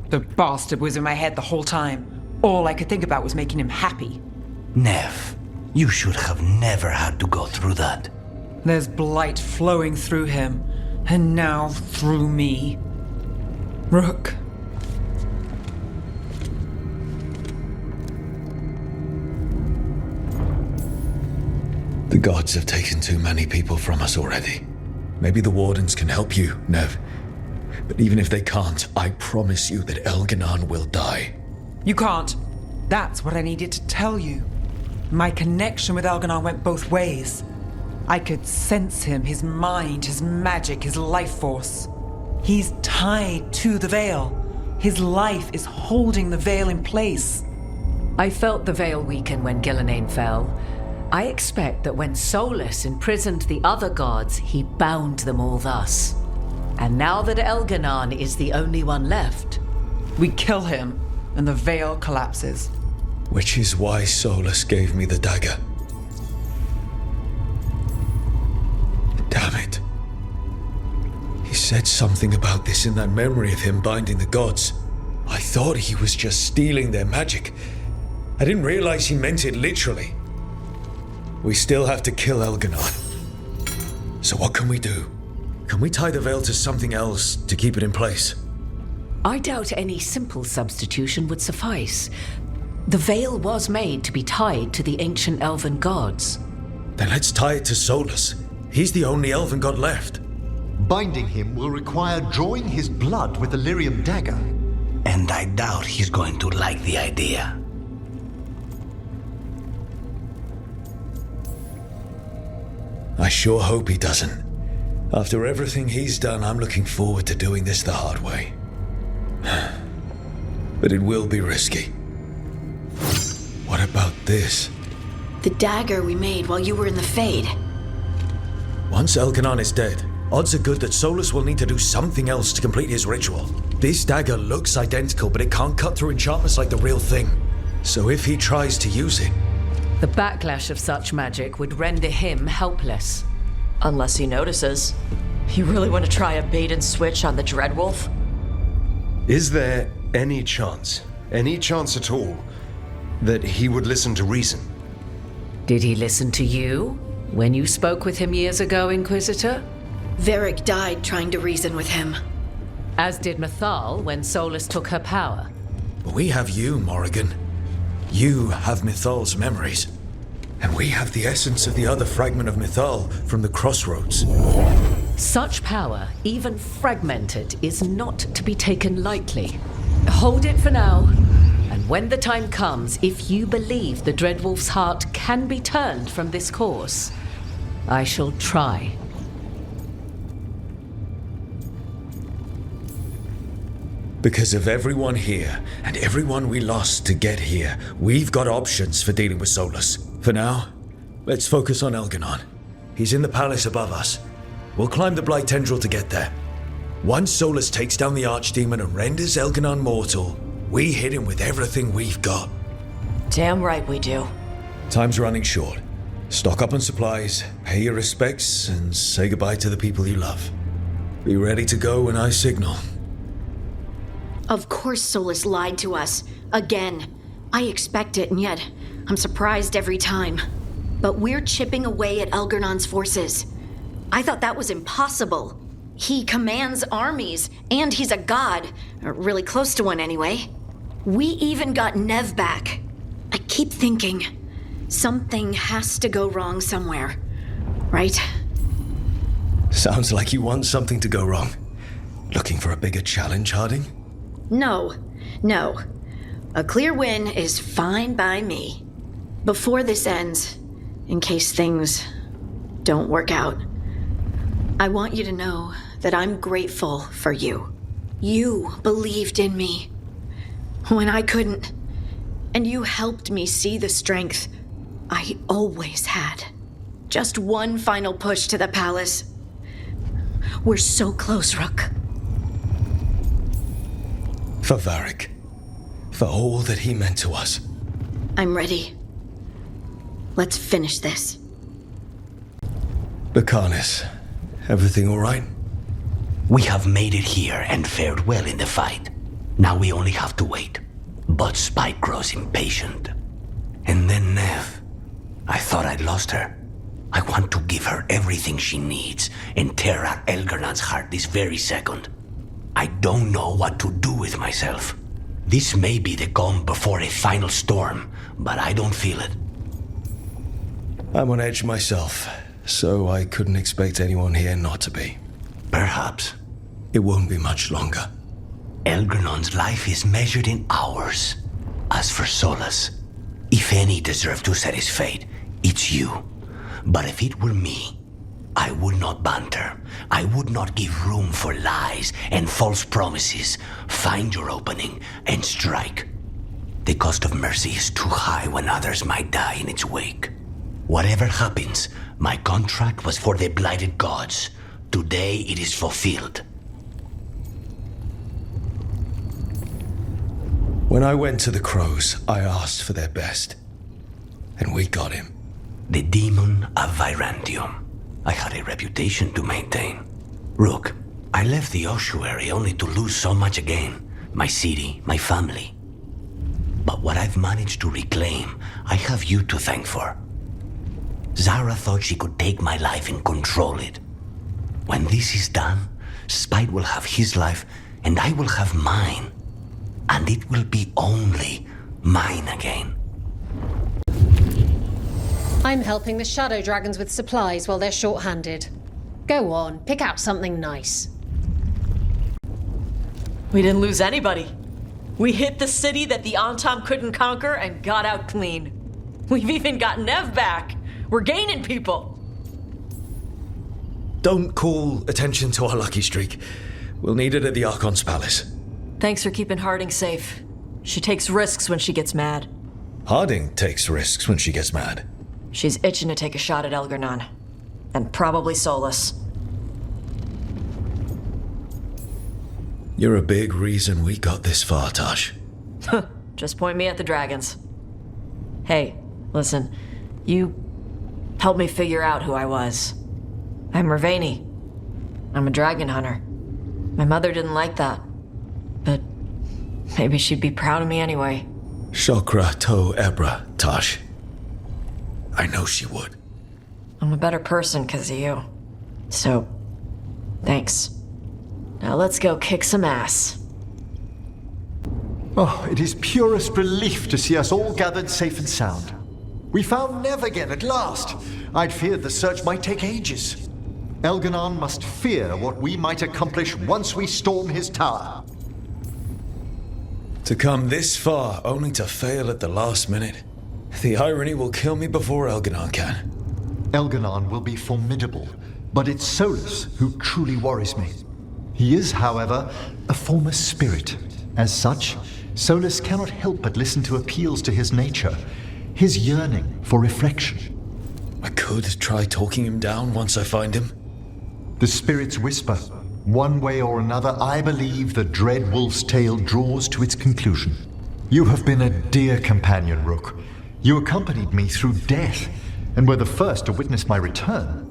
The bastard was in my head the whole time. All I could think about was making him happy. Nev, you should have never had to go through that. There's blight flowing through him, and now through me. Rook. The gods have taken too many people from us already. Maybe the Wardens can help you, Nev. But even if they can't, I promise you that Elganon will die. You can't. That's what I needed to tell you. My connection with Elganon went both ways. I could sense him, his mind, his magic, his life force. He's tied to the Veil. His life is holding the Veil in place. I felt the Veil weaken when Gillenane fell. I expect that when Solus imprisoned the other gods, he bound them all thus. And now that Elganon is the only one left, we kill him, and the Veil collapses. Which is why Solus gave me the dagger. Damn it. He said something about this in that memory of him binding the gods. I thought he was just stealing their magic. I didn't realize he meant it literally. We still have to kill Elganon. So what can we do? Can we tie the Veil to something else to keep it in place? I doubt any simple substitution would suffice. The Veil was made to be tied to the ancient elven gods. Then let's tie it to Solus. He's the only elven god left. Binding him will require drawing his blood with the lyrium dagger. And I doubt he's going to like the idea. I sure hope he doesn't. After everything he's done, I'm looking forward to doing this the hard way. But it will be risky. What about this? The dagger we made while you were in the Fade. Once Elganon is dead, odds are good that Solus will need to do something else to complete his ritual. This dagger looks identical, but it can't cut through enchantments like the real thing. So if he tries to use it... The backlash of such magic would render him helpless. Unless he notices. You really want to try a bait and switch on the Dreadwolf? Is there any chance at all, that he would listen to reason? Did he listen to you when you spoke with him years ago, Inquisitor? Varric died trying to reason with him. As did Mythal when Solus took her power. But we have you, Morrigan. You have Mythal's memories. And we have the essence of the other fragment of Mythal from the Crossroads. Such power, even fragmented, is not to be taken lightly. Hold it for now. And when the time comes, if you believe the Dreadwolf's heart can be turned from this course, I shall try. Because of everyone here, and everyone we lost to get here, we've got options for dealing with Solus. For now, let's focus on Elganon. He's in the palace above us. We'll climb the Blight Tendril to get there. Once Solus takes down the Archdemon and renders Elganon mortal, we hit him with everything we've got. Damn right we do. Time's running short. Stock up on supplies, pay your respects, and say goodbye to the people you love. Be ready to go when I signal. Of course Solus lied to us. Again. I expect it, and yet I'm surprised every time. But we're chipping away at Elgarnon's forces. I thought that was impossible. He commands armies, and he's a god. Or really close to one, anyway. We even got Nev back. I keep thinking, something has to go wrong somewhere. Right? Sounds like you want something to go wrong. Looking for a bigger challenge, Harding? No. A clear win is fine by me. Before this ends, in case things don't work out, I want you to know that I'm grateful for you. You believed in me when I couldn't, and you helped me see the strength I always had. Just one final push to the palace. We're so close, Rook. For Varric. For all that he meant to us. I'm ready. Let's finish this. Bacanis, everything all right? We have made it here and fared well in the fight. Now we only have to wait. But Spike grows impatient. And then Nev. I thought I'd lost her. I want to give her everything she needs and tear out Elgarnon's heart this very second. I don't know what to do with myself. This may be the calm before a final storm, but I don't feel it. I'm on edge myself, so I couldn't expect anyone here not to be. Perhaps. It won't be much longer. Elgarnon's life is measured in hours. As for Solus, if any deserve to set his fate, it's you. But if it were me, I would not banter. I would not give room for lies and false promises. Find your opening and strike. The cost of mercy is too high when others might die in its wake. Whatever happens, my contract was for the blighted gods. Today it is fulfilled. When I went to the Crows, I asked for their best. And we got him. The demon of Virantium. I had a reputation to maintain. Rook, I left the ossuary only to lose so much again. My city, my family. But what I've managed to reclaim, I have you to thank for. Zara thought she could take my life and control it. When this is done, Spite will have his life, and I will have mine. And it will be only mine again. I'm helping the Shadow Dragons with supplies while they're short-handed. Go on, pick out something nice. We didn't lose anybody. We hit the city that the Antam couldn't conquer and got out clean. We've even got Nev back. We're gaining people. Don't call attention to our lucky streak. We'll need it at the Archon's palace. Thanks for keeping Harding safe. She takes risks when she gets mad. Harding takes risks when she gets mad. She's itching to take a shot at Elgar'nan. And probably Solus. You're a big reason we got this far, Tosh. Just point me at the dragons. Hey, listen. You helped me figure out who I was. I'm Mervani. I'm a dragon hunter. My mother didn't like that. But maybe she'd be proud of me anyway. Shokra to Ebra, Tosh. I know she would. I'm a better person because of you. So, thanks. Now let's go kick some ass. Oh, it is purest relief to see us all gathered safe and sound. We found Nev again at last. I'd feared the search might take ages. Elgar'nan must fear what we might accomplish once we storm his tower. To come this far, only to fail at the last minute. The irony will kill me before Elgar'nan can. Elgar'nan will be formidable, but it's Solus who truly worries me. He is, however, a former spirit. As such, Solus cannot help but listen to appeals to his nature, his yearning for reflection. I could try talking him down once I find him. The spirits whisper. One way or another, I believe the Dreadwolf's tale draws to its conclusion. You have been a dear companion, Rook. You accompanied me through death, and were the first to witness my return.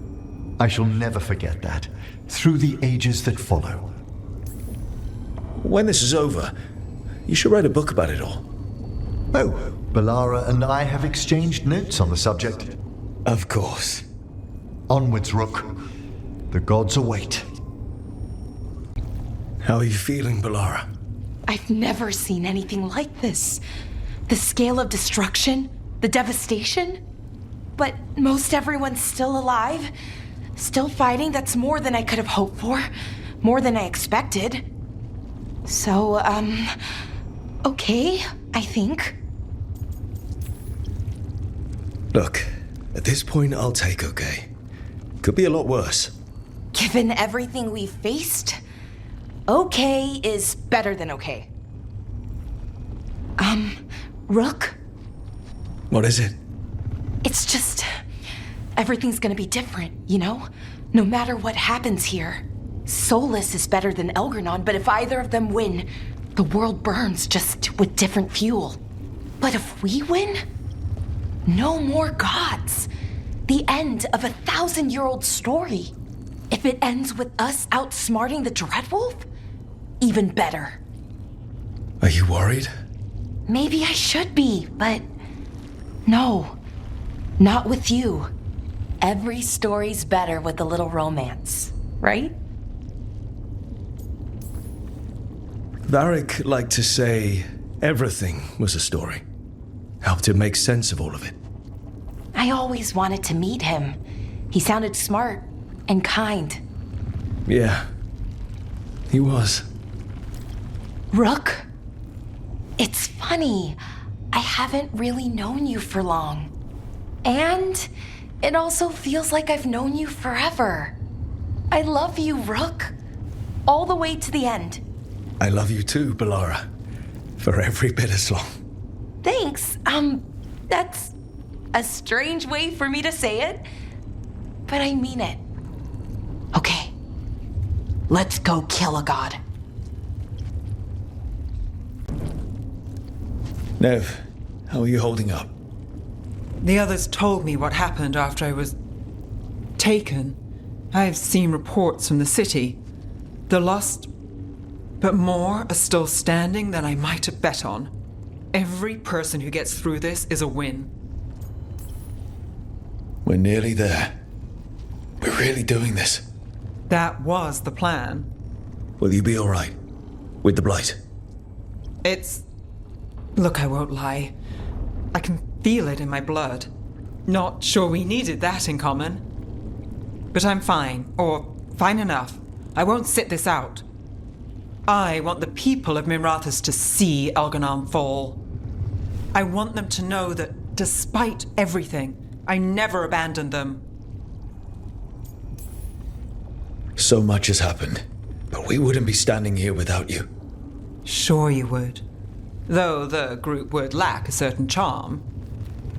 I shall never forget that, through the ages that follow. When this is over, you should write a book about it all. Oh, Balara and I have exchanged notes on the subject. Of course. Onwards, Rook. The gods await. How are you feeling, Balara? I've never seen anything like this. The scale of destruction, the devastation. But most everyone's still alive, still fighting. That's more than I could have hoped for, more than I expected. So, okay, I think. Look, at this point, I'll take okay. Could be a lot worse. Given everything we've faced, okay is better than okay. Rook? What is it? It's just, everything's gonna be different, you know? No matter what happens here. Solus is better than Elgar'nan, but if either of them win, the world burns just with different fuel. But if we win, no more gods. The end of a 1,000-year-old story. If it ends with us outsmarting the Dreadwolf, even better. Are you worried? Maybe I should be, but no, not with you. Every story's better with a little romance, right? Varric liked to say everything was a story. Helped him make sense of all of it. I always wanted to meet him. He sounded smart and kind. Yeah, he was. Rook, it's funny. I haven't really known you for long. And it also feels like I've known you forever. I love you, Rook. All the way to the end. I love you too, Balara. For every bit as long. Thanks. That's a strange way for me to say it, but I mean it. Okay, let's go kill a god. Nev, how are you holding up? The others told me what happened after I was taken. I've seen reports from the city. The lost, but more are still standing than I might have bet on. Every person who gets through this is a win. We're nearly there. We're really doing this. That was the plan. Will you be all right? With the blight? Look, I won't lie. I can feel it in my blood. Not sure we needed that in common. But I'm fine, or fine enough. I won't sit this out. I want the people of Minrathous to see Elganon fall. I want them to know that, despite everything, I never abandoned them. So much has happened, but we wouldn't be standing here without you. Sure you would. Though the group would lack a certain charm.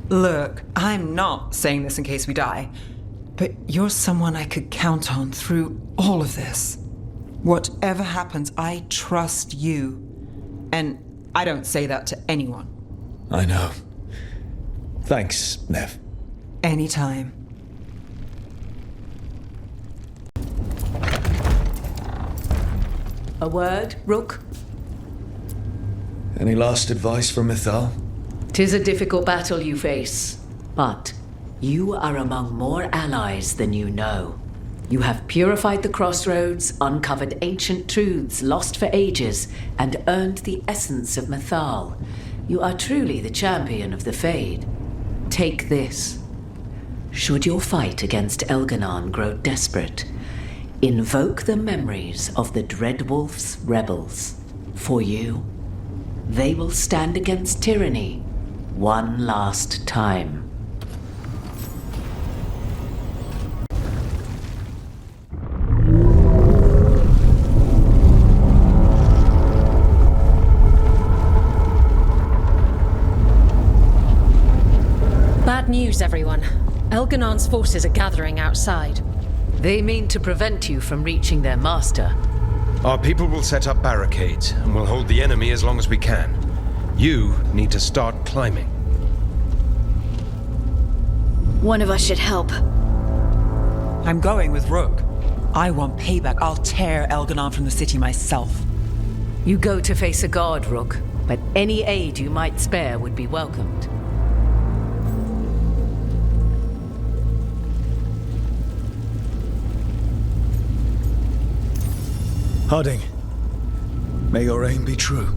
Look, I'm not saying this in case we die, but you're someone I could count on through all of this. Whatever happens, I trust you. And I don't say that to anyone. I know. Thanks, Nev. Anytime. A word, Rook? Any last advice from Mythal? 'Tis a difficult battle you face, but you are among more allies than you know. You have purified the crossroads, uncovered ancient truths lost for ages, and earned the essence of Mythal. You are truly the champion of the Fade. Take this. Should your fight against Elganon grow desperate, invoke the memories of the Dreadwolf's rebels. For you, they will stand against tyranny one last time. Bad news, everyone. Elganon's forces are gathering outside. They mean to prevent you from reaching their master. Our people will set up barricades, and we'll hold the enemy as long as we can. You need to start climbing. One of us should help. I'm going with Rook. I want payback. I'll tear Elganon from the city myself. You go to face a guard, Rook, but any aid you might spare would be welcomed. Harding, may your aim be true.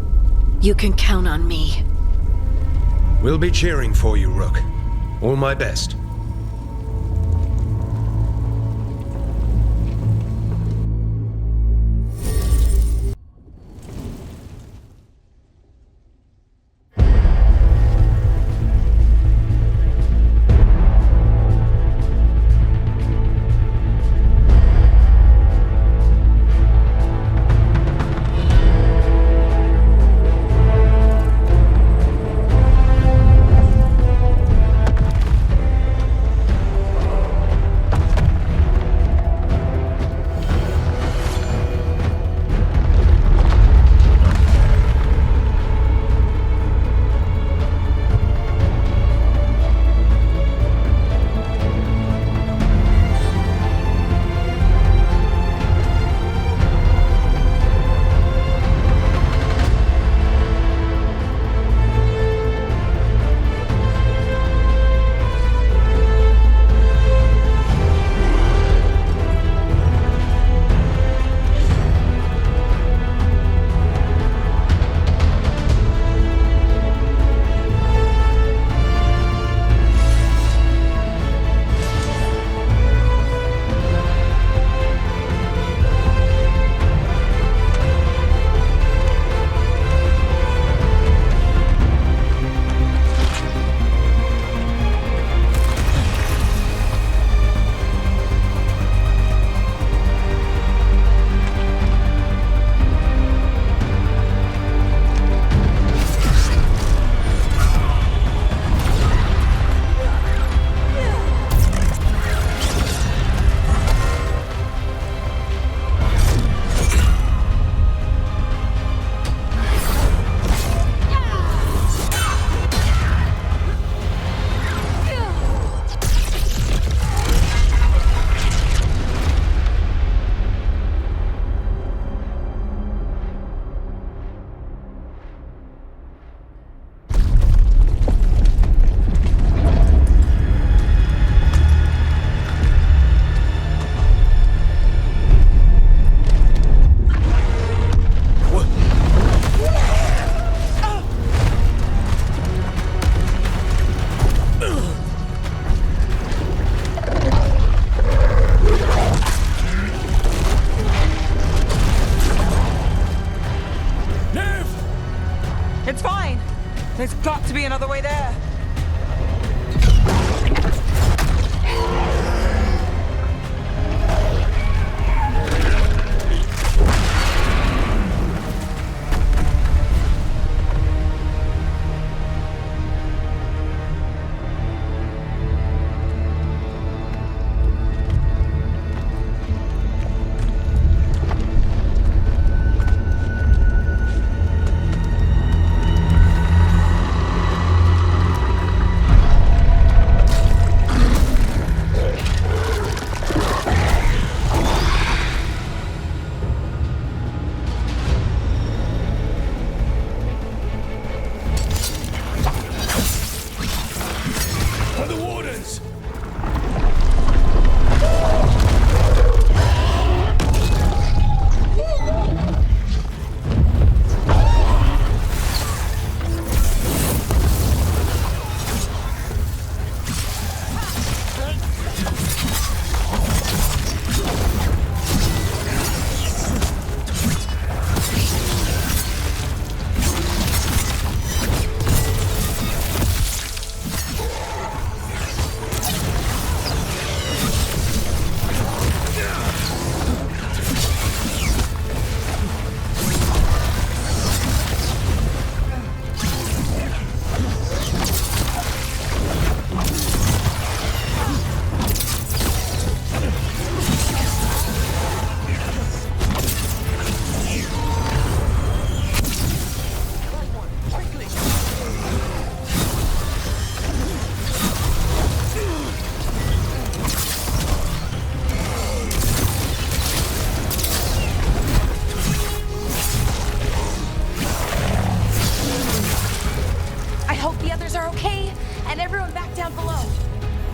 You can count on me. We'll be cheering for you, Rook. All my best. there!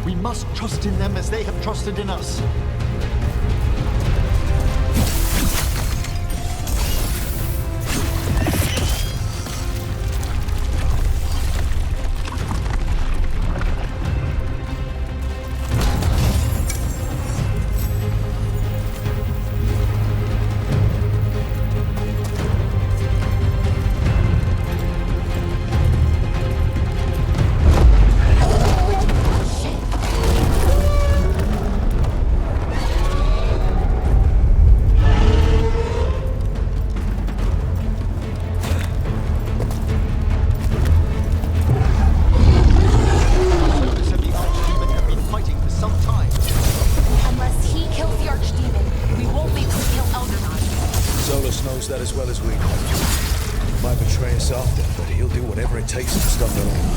We must trust in them as they have trusted in us. That as well as we do. Might betray us after, but he'll do whatever it takes to stop them all.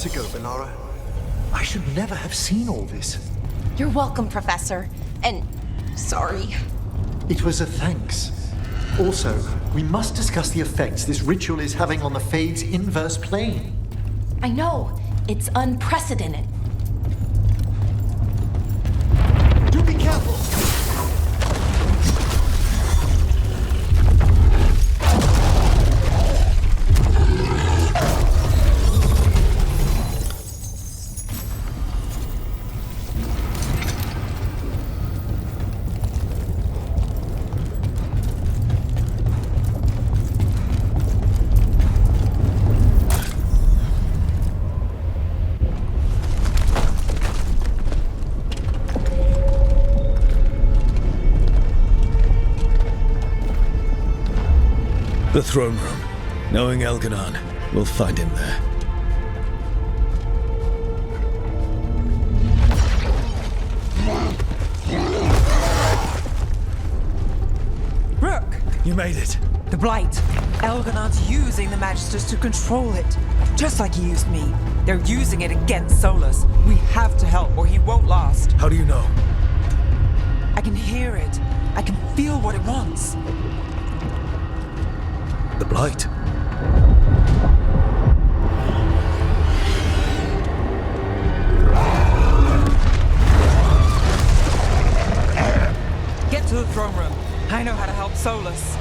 Ago, Benara. I should never have seen all this. You're welcome, Professor. And sorry. It was a thanks. Also, we must discuss the effects this ritual is having on the Fade's inverse plane. I know. It's unprecedented. Do be careful! The throne room. Knowing Elganon, we'll find him there. Rook! You made it. The Blight. Elganon's using the Magisters to control it. Just like he used me. They're using it against Solus. We have to help or he won't last. How do you know? I can hear it. I can feel what it wants. The Blight. Get to the throne room. I know how to help Solus.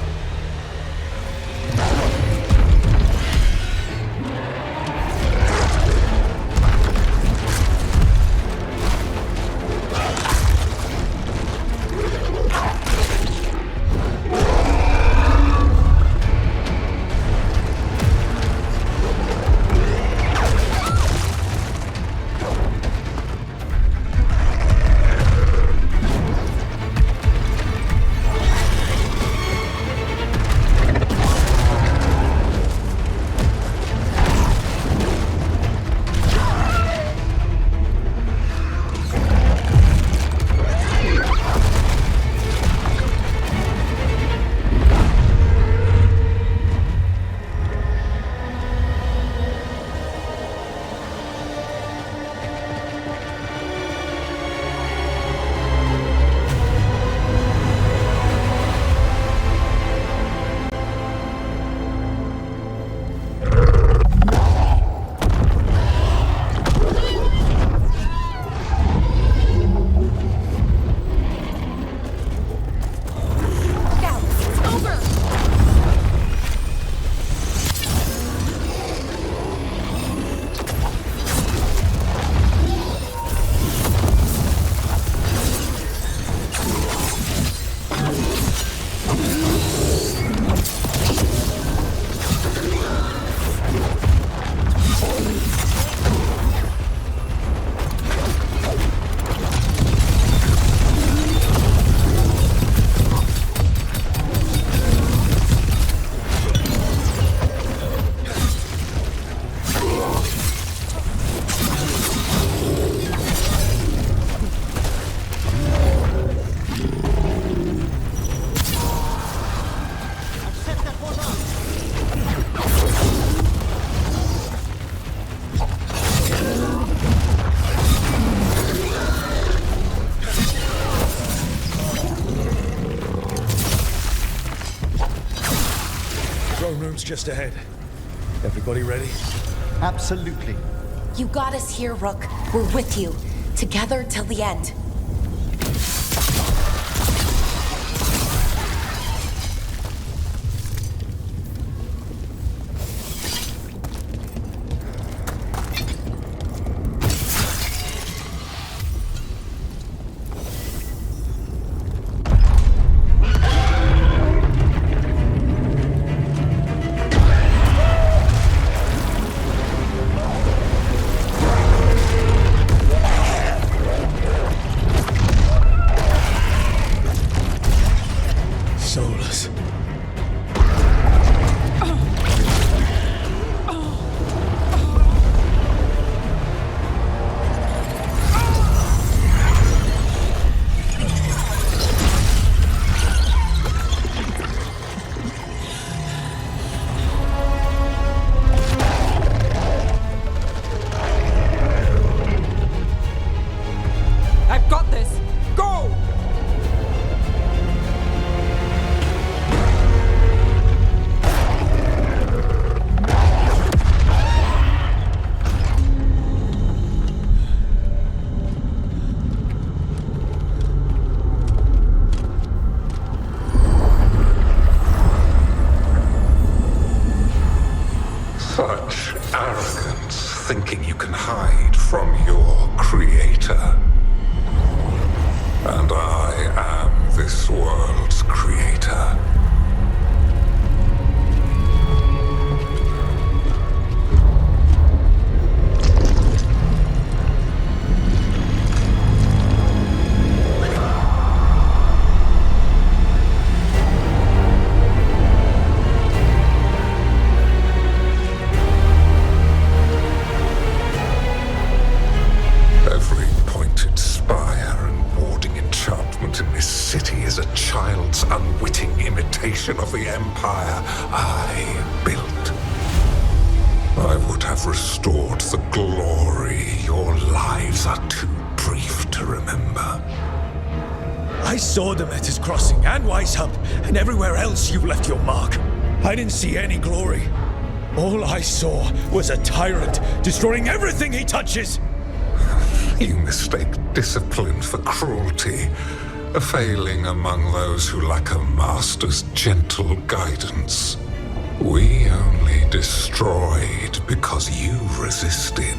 Just ahead. Everybody ready? Absolutely. You got us here, Rook. We're with you. Together till the end. thinking you can hide from your creator. And I am this world's creator. Every pointed spire and warding enchantment in this city is a child's unwitting imitation of the empire I built. I would have restored the glory. Your lives are too brief to remember. I saw them at his crossing and Weishaupt, and everywhere else you've left your mark. I didn't see any glory. All I saw was a tyrant destroying everything he touches. You mistake discipline for cruelty, a failing among those who lack a master's gentle guidance. We only destroyed because you resisted.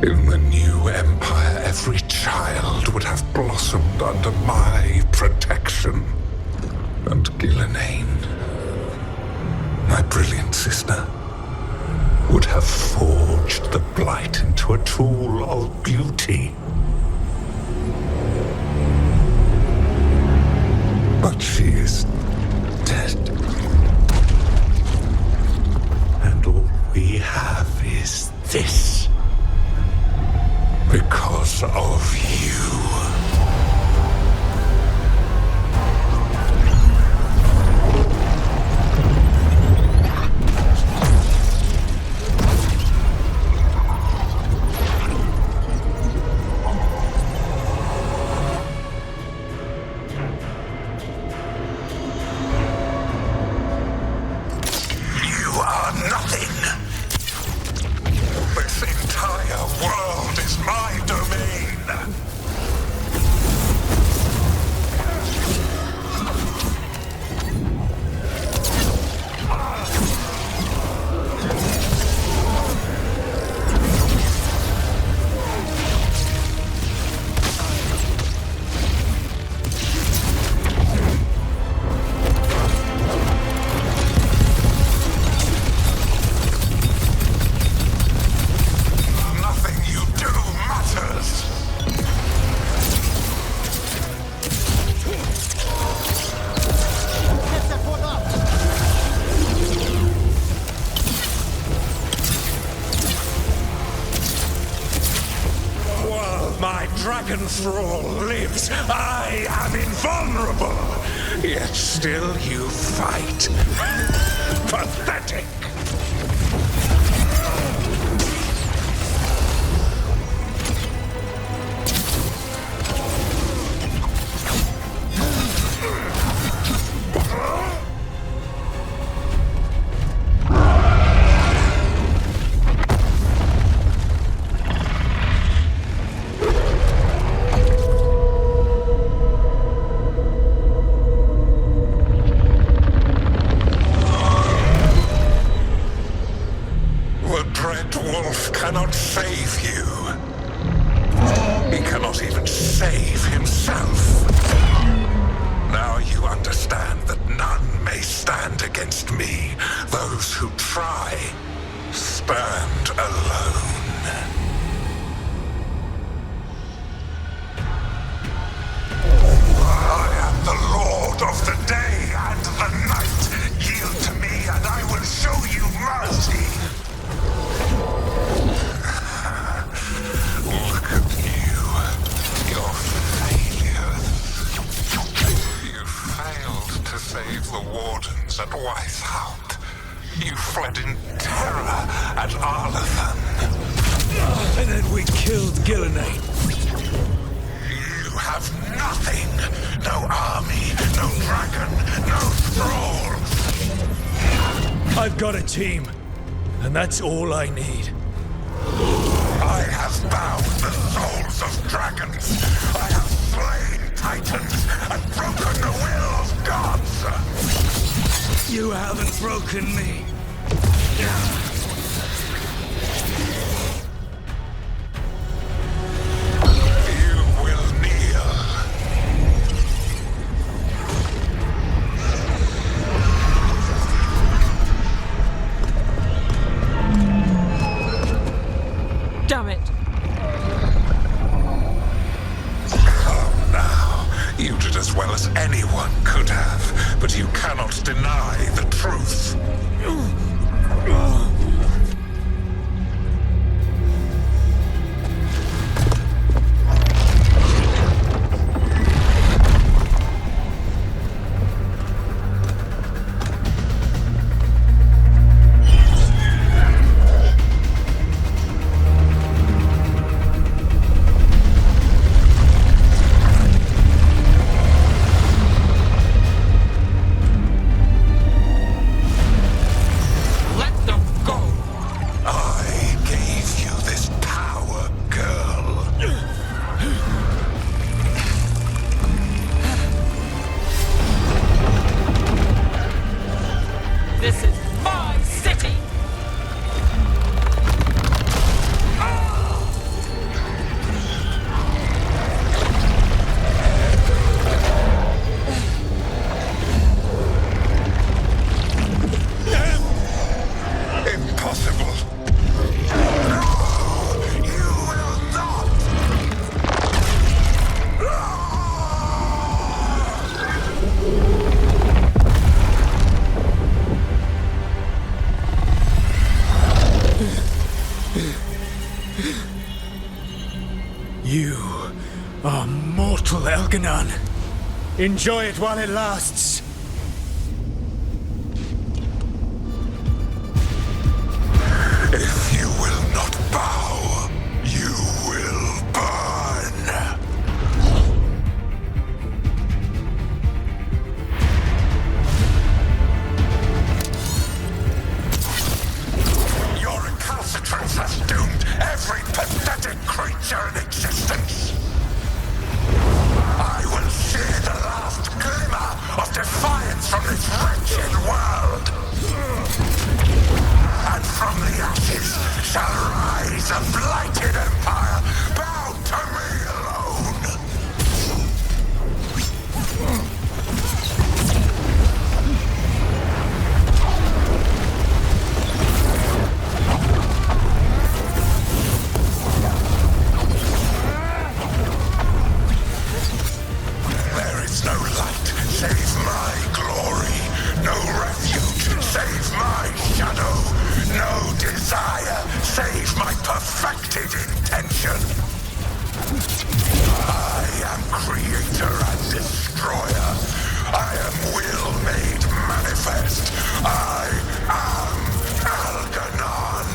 In the new empire, every child would have blossomed under my protection. And Gillenane, my brilliant sister, would have forged the blight into a tool of beauty. But she is dead. And all we have is this. Because of you. Dragon Thrall lives. I am invulnerable. Yet still you fight. Pathetic. Dreadwolf cannot save you. He cannot even save himself. Now you understand that none may stand against me. Those who try stand alone. I am the Lord of the day and the night. Yield to me and I will show you mercy. Look at you. Your failures. You failed to save the wardens at Weishaupt. You fled in terror at Arlathan. And then we killed Gillenane. You have nothing. No army, no dragon, no thralls. I've got a team, and that's all I need. I have bound the souls of dragons. I have slain titans and broken the will of gods. You haven't broken me. impossible. No, you will not. You are mortal, Elganon. Enjoy it while it lasts. If you will not bow, you will burn. Your recalcitrance has doomed every pathetic creature in existence. I will shear the last glimmer of defiance from this wretched world. And from the ashes shall rise a blighted empire bound to me alone. There is no light save my glory, no refuge save my shadow. No desire save my perfected intention. I am creator and destroyer. I am will made manifest. I am Algernon.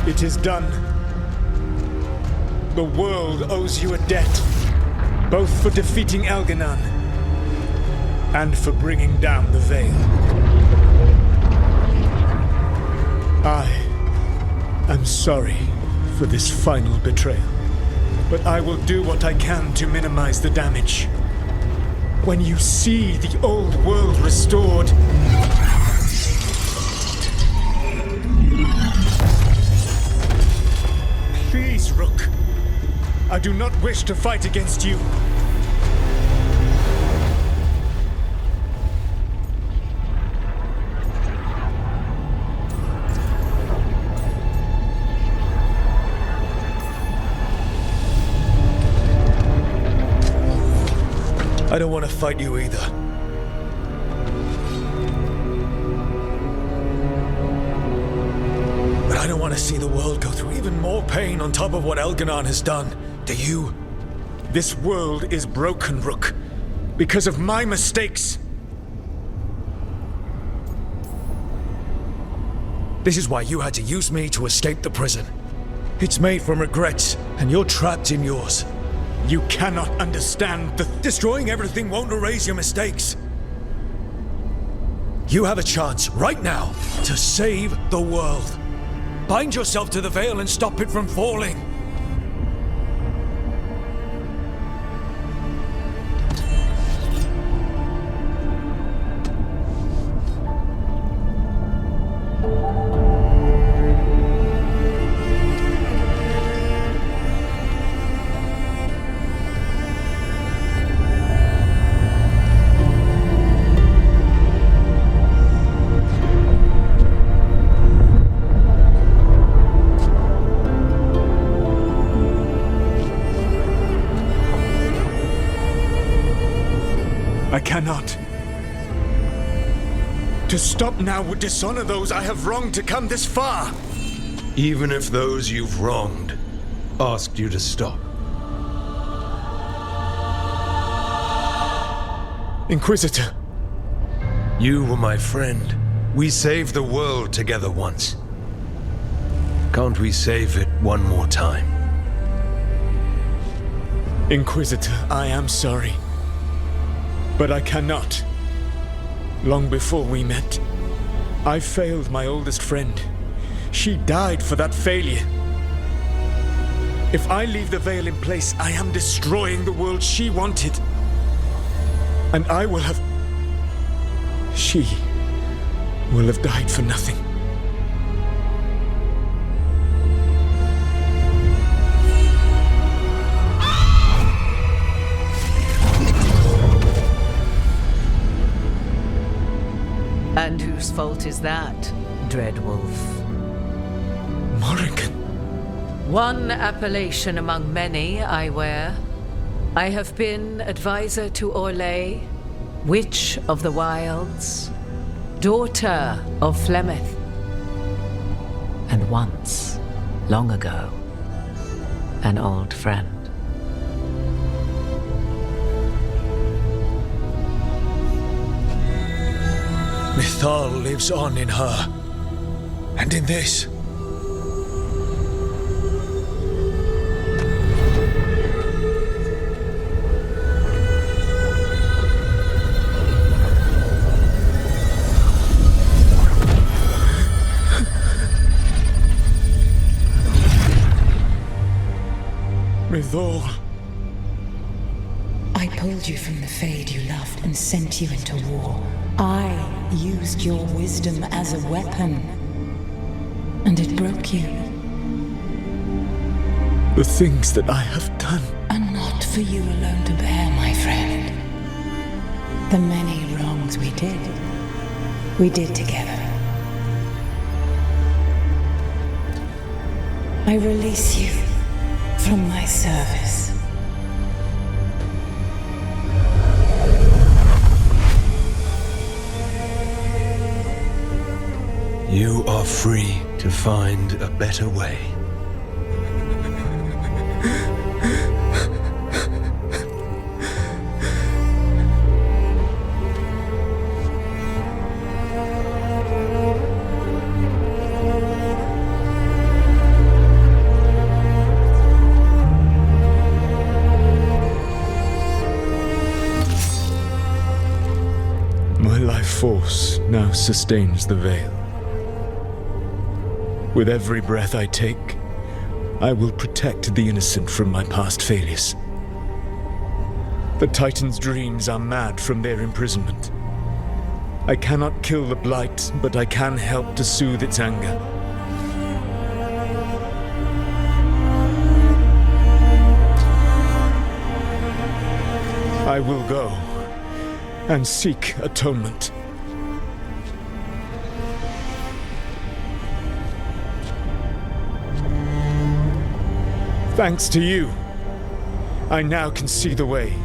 It is done. The world owes you a debt, both for defeating Elganon and for bringing down the Veil. I am sorry for this final betrayal, but I will do what I can to minimize the damage. When you see the old world restored, please, Rook. I do not wish to fight against you. I don't want to fight you either. But I don't want to see the world go through even more pain on top of what Elganon has done. Do you? This world is broken, Rook, because of my mistakes. This is why you had to use me to escape the prison. It's made from regrets, and you're trapped in yours. You cannot understand that destroying everything won't erase your mistakes. You have a chance right now to save the world. Bind yourself to the Veil and stop it from falling. I cannot. To stop now would dishonor those I have wronged to come this far. Even if those you've wronged asked you to stop? Inquisitor. You were my friend. We saved the world together once. Can't we save it one more time? Inquisitor, I am sorry. But I cannot. Long before we met, I failed my oldest friend. She died for that failure. If I leave the veil in place, I am destroying the world she wanted. And I will have... She will have died for nothing. And whose fault is that, Dreadwolf? Morrigan. One appellation among many I wear. I have been advisor to Orlais, Witch of the Wilds, daughter of Flemeth, and once, long ago, an old friend. Mythal lives on in her. And in this. Mythal. I pulled you from the Fade you loved and sent you into war. I used your wisdom as a weapon. And it broke you. The things that I have done are not for you alone to bear, my friend. The many wrongs we did together. I release you from my service. You are free to find a better way. My life force now sustains the veil. With every breath I take, I will protect the innocent from my past failures. The Titan's dreams are mad from their imprisonment. I cannot kill the Blight, but I can help to soothe its anger. I will go and seek atonement. Thanks to you, I now can see the way.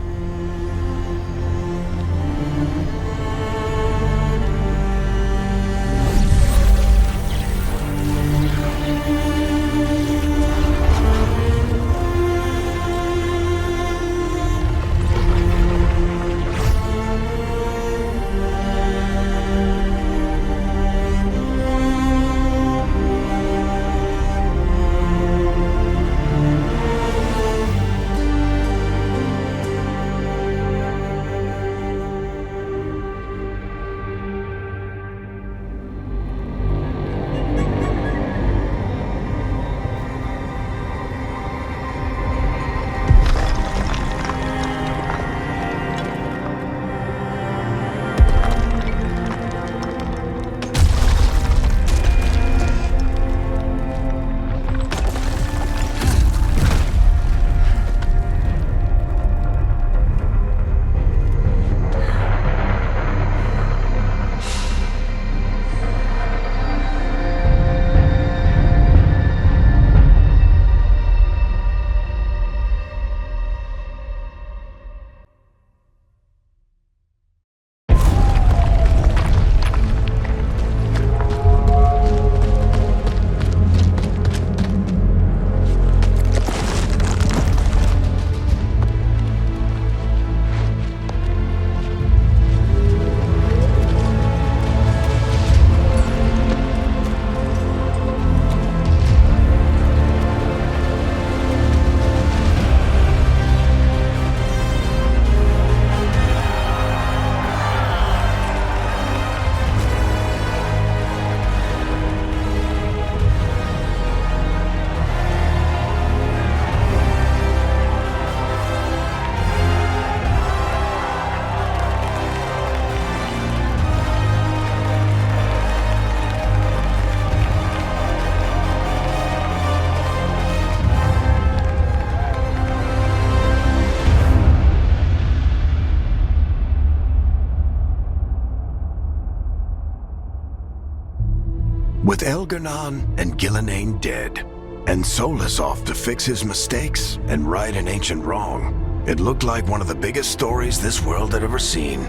With Elgar'nan and Gillenane dead, and Solus off to fix his mistakes and right an ancient wrong, it looked like one of the biggest stories this world had ever seen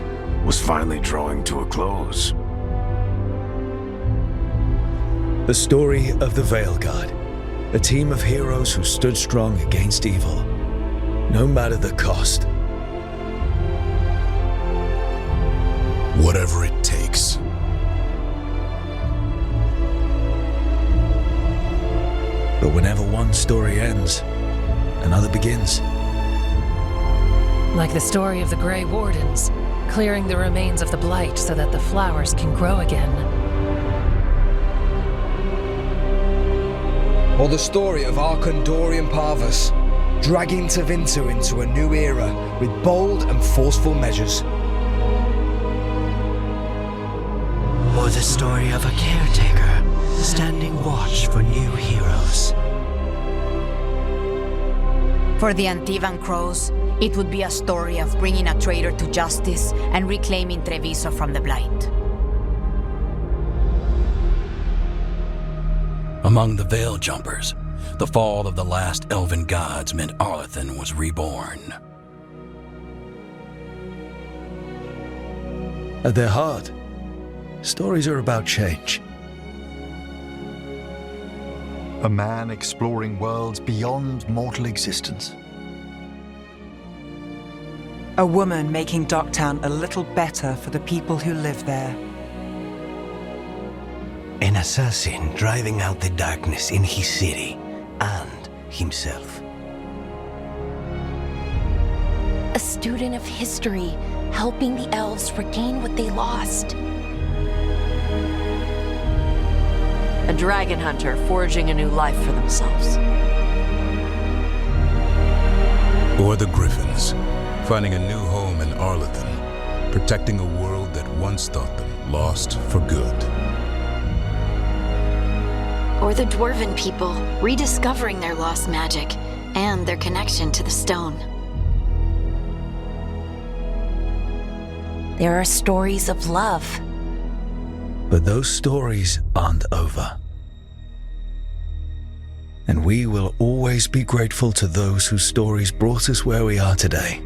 was finally drawing to a close. The story of the Veilguard, a team of heroes who stood strong against evil, no matter the cost. Whatever it takes. But whenever one story ends, another begins. Like the story of the Grey Wardens, clearing the remains of the Blight so that the flowers can grow again. Or the story of Arkandorian Parvus, dragging Tevinter into a new era with bold and forceful measures. Or the story of a caretaker, standing watch for new heroes. For the Antivan Crows, it would be a story of bringing a traitor to justice and reclaiming Treviso from the Blight. Among the Veil Jumpers, the fall of the last elven gods meant Arlathan was reborn. At their heart, stories are about change. A man exploring worlds beyond mortal existence. A woman making Docktown a little better for the people who live there. An assassin driving out the darkness in his city and himself. A student of history, helping the elves regain what they lost. A dragon hunter forging a new life for themselves. Or the Griffins, finding a new home in Arlathan, protecting a world that once thought them lost for good. Or the Dwarven people, rediscovering their lost magic and their connection to the stone. There are stories of love. But those stories aren't over. And we will always be grateful to those whose stories brought us where we are today.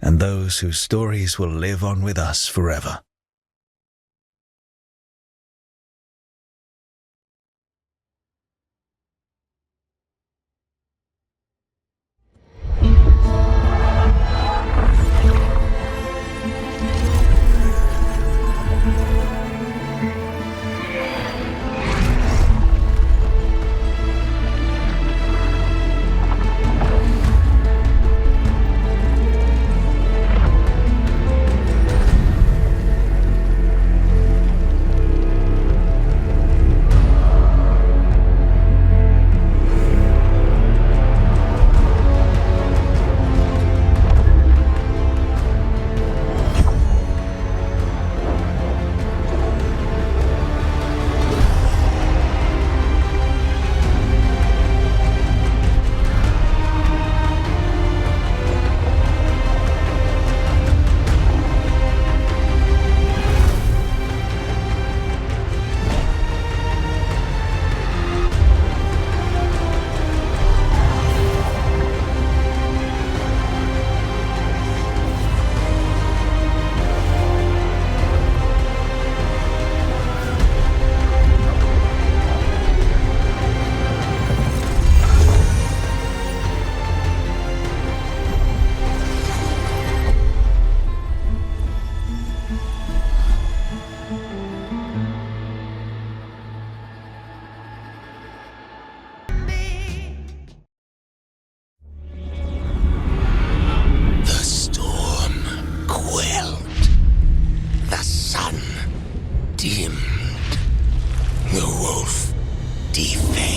And those whose stories will live on with us forever. The wolf defaced.